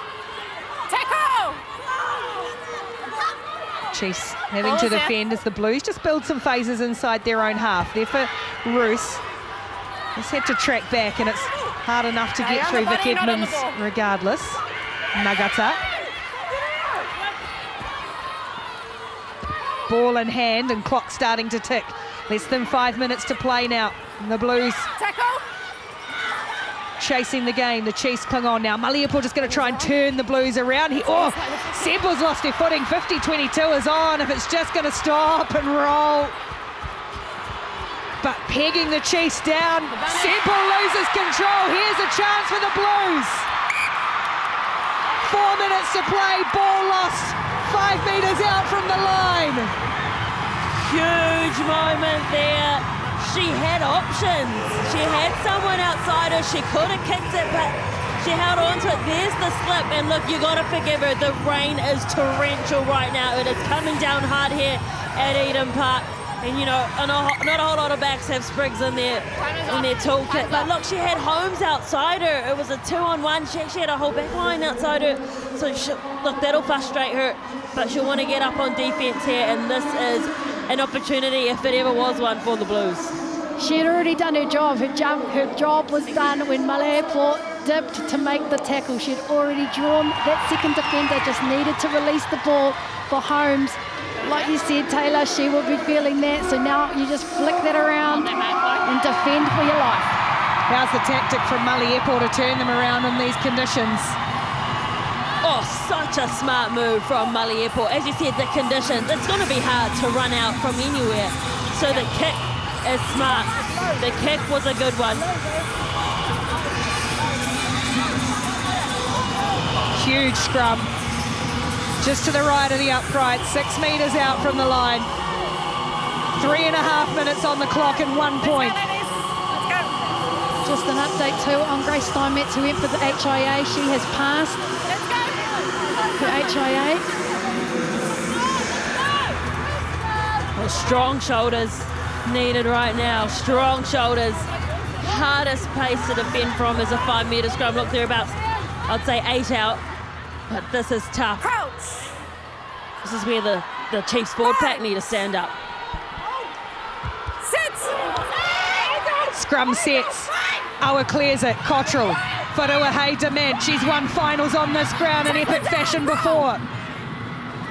Chiefs having to defend as the Blues just build some phases inside their own half. There for Roos. Just had to track back and it's hard enough to get through Vic Edmonds regardless. Nagata. Ball in hand and clock starting to tick. Less than 5 minutes to play now. And the Blues chasing the game. The Chiefs cling on now. Maliapo just going to try and turn the Blues around. Seble's lost their footing. 50-22 is on if it's just going to stop and roll. But pegging the Chiefs down. Semple loses control. Here's a chance for the Blues. 4 minutes to play. Ball lost. 5 metres out from the line. Huge moment there. She had options. She had someone outside her. She could have kicked it, but she held on to it. There's the slip, and look, you got to forgive her. The rain is torrential right now. It is coming down hard here at Eden Park. And, you know, not a whole lot of backs have sprigs in their toolkit. But look, she had Holmes outside her. It was a 2-on-1. She actually had a whole back line outside her. So, look, that'll frustrate her. But she'll want to get up on defence here. And this is an opportunity, if it ever was one, for the Blues. She had already done her job. Her job was done when Malepo dipped to make the tackle. She had already drawn that second defender, just needed to release the ball for Holmes. Like you said, Taylor, she will be feeling that. So now you just flick that around and defend for your life. How's the tactic from Maliapo to turn them around in these conditions? Oh, such a smart move from Maliapo. As you said, the conditions, it's going to be hard to run out from anywhere. So the kick is smart. The kick was a good one. Huge scrum. Just to the right of the upright, 6 metres out from the line. 3.5 minutes on the clock and 1 point. Just an update too on Grace Steinmetz, who went for the HIA. She has passed her HIA. Well, strong shoulders needed right now. Strong shoulders. Hardest pace to defend from is a 5 metre scrum. Look, they're about, I'd say 8 out. But this is tough. This is where the Chiefs forward pack need to stand up. Scrum sets. Awa clears it. Cottrell. Wharuahei Demant. She's won finals on this ground in epic fashion before.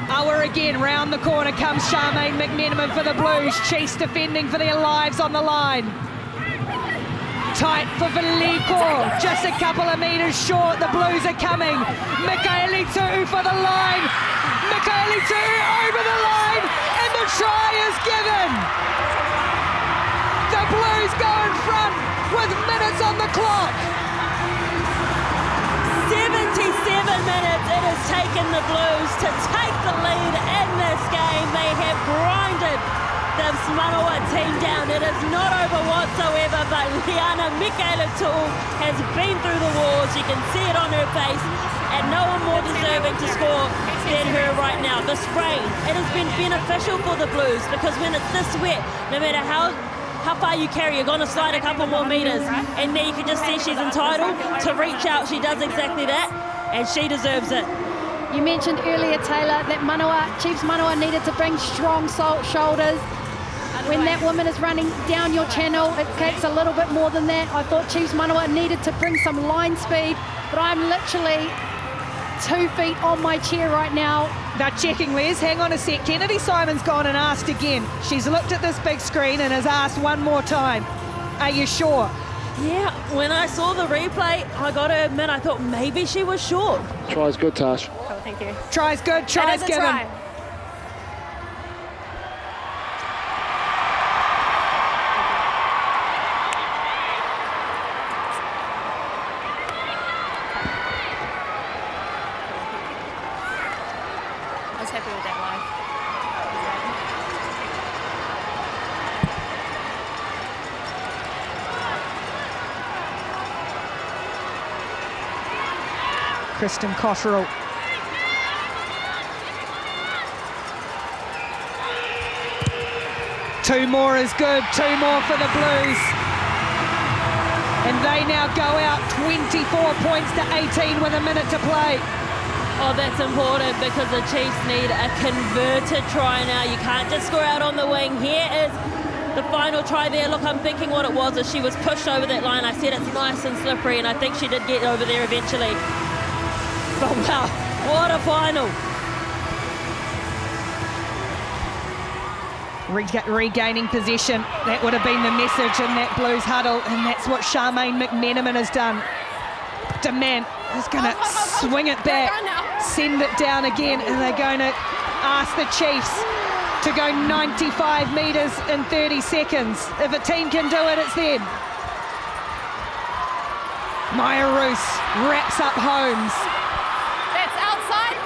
Awa again. Round the corner comes Charmaine McMenamin for the Blues. Chiefs defending for their lives on the line. Tight for Valiko, just a couple of metres short. The Blues are coming. Mikaele-Tu'u for the line. Mikaele-Tu'u over the line, and the try is given. The Blues go in front with minutes on the clock. 77 minutes it has taken the Blues to take the lead in this game. They have grinded the Manawa team down. It is not over whatsoever, but Liana Mikaele-Tu'u has been through the walls. You can see it on her face, and no one more deserving to score than her right now. This rain, it has been beneficial for the Blues, because when it's this wet, no matter how far you carry, you're going to slide a couple more metres, and there you can just see she's entitled to reach out. She does exactly that, and she deserves it. You mentioned earlier, Taylor, that Chiefs Manawa needed to bring strong shoulders. When that woman is running down your channel, it takes a little bit more than that. I thought Chiefs Manawa needed to bring some line speed, but I'm literally 2 feet on my chair right now. They're checking, Les. Hang on a sec. Kennedy Simon's gone and asked again. She's looked at this big screen and has asked one more time. Are you sure? Yeah, when I saw the replay, I got to admit, I thought maybe she was short. Try's good, Tash. Cool, thank you. Try's good, try's given. Try. I was happy with that line. Kristen Cotterill. Two more is good, two more for the Blues. And they now go out 24 points to 18 with a minute to play. Oh, that's important because the Chiefs need a converted try now. You can't just score out on the wing. Here is the final try there. Look, I'm thinking what it was is she was pushed over that line. I said it's nice and slippery, and I think she did get over there eventually. But wow, what a final. Regaining possession, that would have been the message in that Blues huddle, and that's what Charmaine McMenamin has done. Demand is going to swing it back, send it down again, and they're going to ask the Chiefs to go 95 metres in 30 seconds. If a team can do it, it's them. Maya Roos wraps up Holmes. That's outside.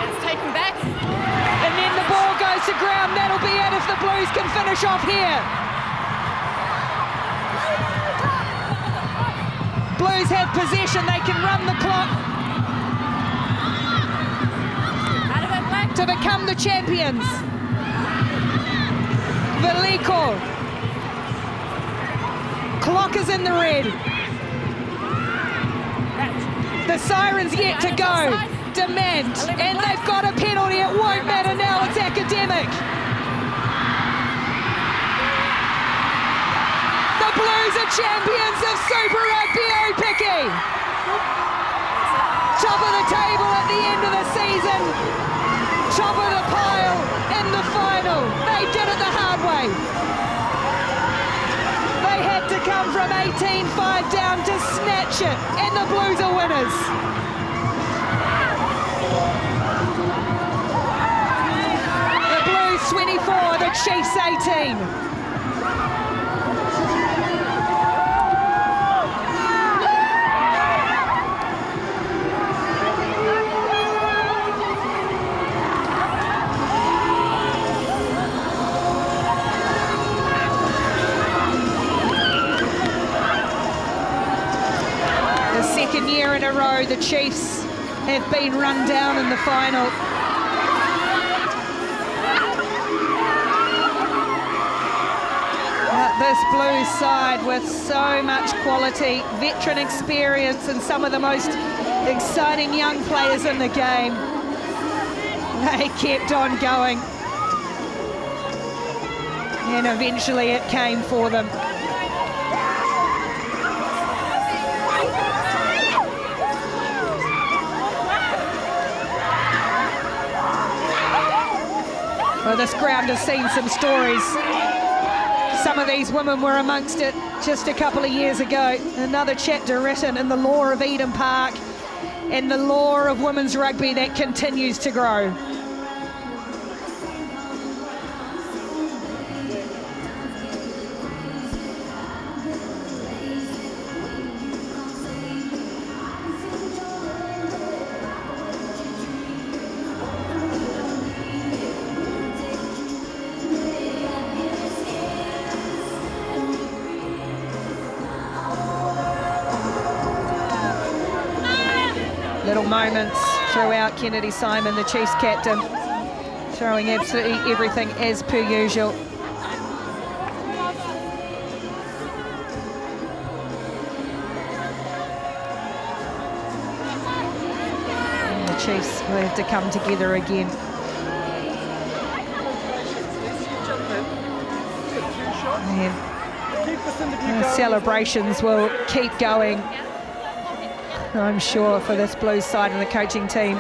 It's taken back. And then the ball goes to ground. That'll be it if the Blues can finish off here. Blues have possession. They can run the clock Out of it, Black. to become the champions. Veliko. Clock is in the red. The siren's yet to go. Demand. And they've got a penalty. It won't matter now. It's academic. The Blues are champions of Super Rugby Aupiki. Top of the table at the end of the season. Top of the pile in the final. They did it the hard way. They had to come from 18-5 down to snatch it, and the Blues are winners. The Blues 24, the Chiefs 18. Second year in a row, the Chiefs have been run down in the final. But this Blues side with so much quality, veteran experience, and some of the most exciting young players in the game, they kept on going. And eventually it came for them. Well, this ground has seen some stories. Some of these women were amongst it just a couple of years ago. Another chapter written in the lore of Eden Park and the lore of women's rugby that continues to grow. Little moments throughout. Kennedy Simon, the Chiefs captain, throwing absolutely everything as per usual. And the Chiefs will have to come together again. And the celebrations will keep going, I'm sure, for this Blues side and the coaching team.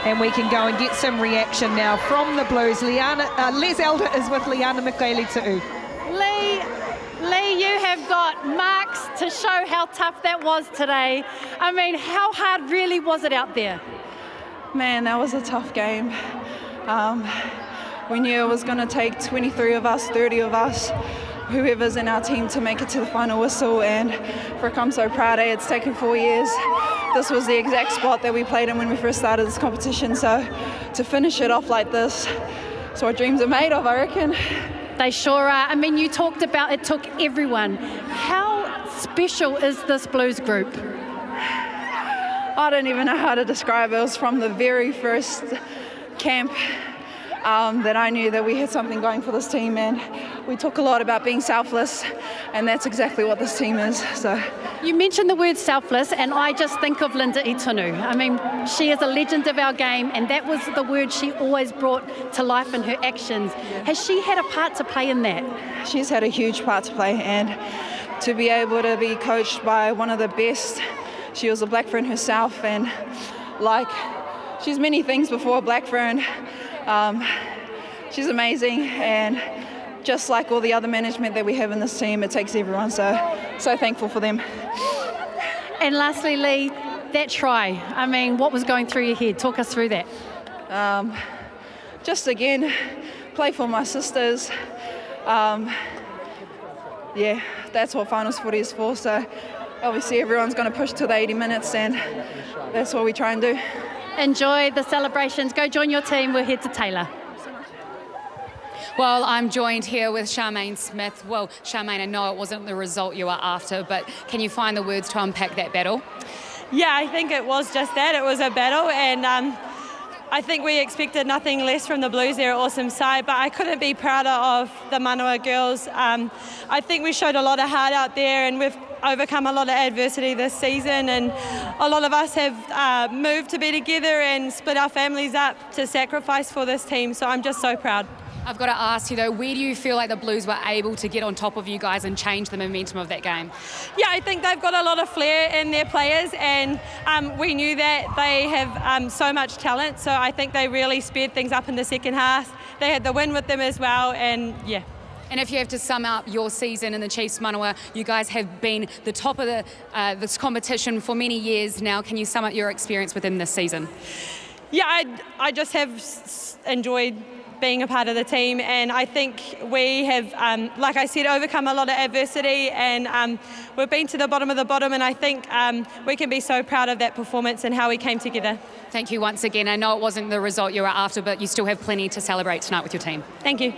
And we can go and get some reaction now from the Blues. Liana, Les Elder is with Liana Mikaele-Tu'u. Lee, you have got marks to show how tough that was today. I mean, how hard really was it out there? Man, that was a tough game. We knew it was going to take 23 of us, 30 of us, whoever's in our team to make it to the final whistle, and for Come So Proud, it's taken 4 years. This was the exact spot that we played in when we first started this competition, so to finish it off like this, it's what dreams are made of, I reckon. They sure are. I mean, you talked about it took everyone. How special is this Blues group? I don't even know how to describe it. It was from the very first camp that I knew that we had something going for this team, and we talk a lot about being selfless, and that's exactly what this team is. So, you mentioned the word selfless, and I just think of Linda Itunu. I mean, she is a legend of our game, and that was the word she always brought to life in her actions. Has she had a part to play in that? She's had a huge part to play, and to be able to be coached by one of the best. She was a Black Fern herself, and like, she's many things before a Black Fern. She's amazing, and just like all the other management that we have in this team, it takes everyone, so thankful for them. And lastly, Lee, that try, I mean, what was going through your head? Talk us through that. Just again, play for my sisters. Yeah, that's what finals footy is for, so obviously everyone's going to push to the 80 minutes, and that's what we try and do. Enjoy the celebrations. Go join your team. We'll head to Taylor. Well, I'm joined here with Charmaine Smith. Well, Charmaine, I know it wasn't the result you were after, but can you find the words to unpack that battle? Yeah, I think it was just that. It was a battle, and I think we expected nothing less from the Blues. They're an awesome side, but I couldn't be prouder of the Manawa girls. I think we showed a lot of heart out there, and we've overcome a lot of adversity this season, and a lot of us have moved to be together and split our families up to sacrifice for this team, so I'm just so proud. I've got to ask you though, where do you feel like the Blues were able to get on top of you guys and change the momentum of that game? Yeah, I think they've got a lot of flair in their players, and we knew that they have so much talent, so I think they really sped things up in the second half. They had the win with them as well, and yeah. And if you have to sum up your season in the Chiefs Manawa, you guys have been the top of this competition for many years now. Can you sum up your experience within this season? Yeah, I just have enjoyed being a part of the team, and I think we have, like I said, overcome a lot of adversity, and we've been to the bottom of the bottom, and I think we can be so proud of that performance and how we came together. Thank you once again. I know it wasn't the result you were after, but you still have plenty to celebrate tonight with your team. Thank you.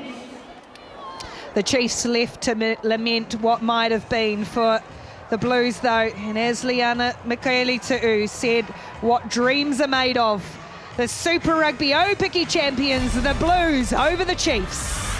The Chiefs left to lament what might have been for the Blues, though. And as Liana Mikaele-Tu'u said, what dreams are made of. The Super Rugby Aupiki champions, the Blues, over the Chiefs.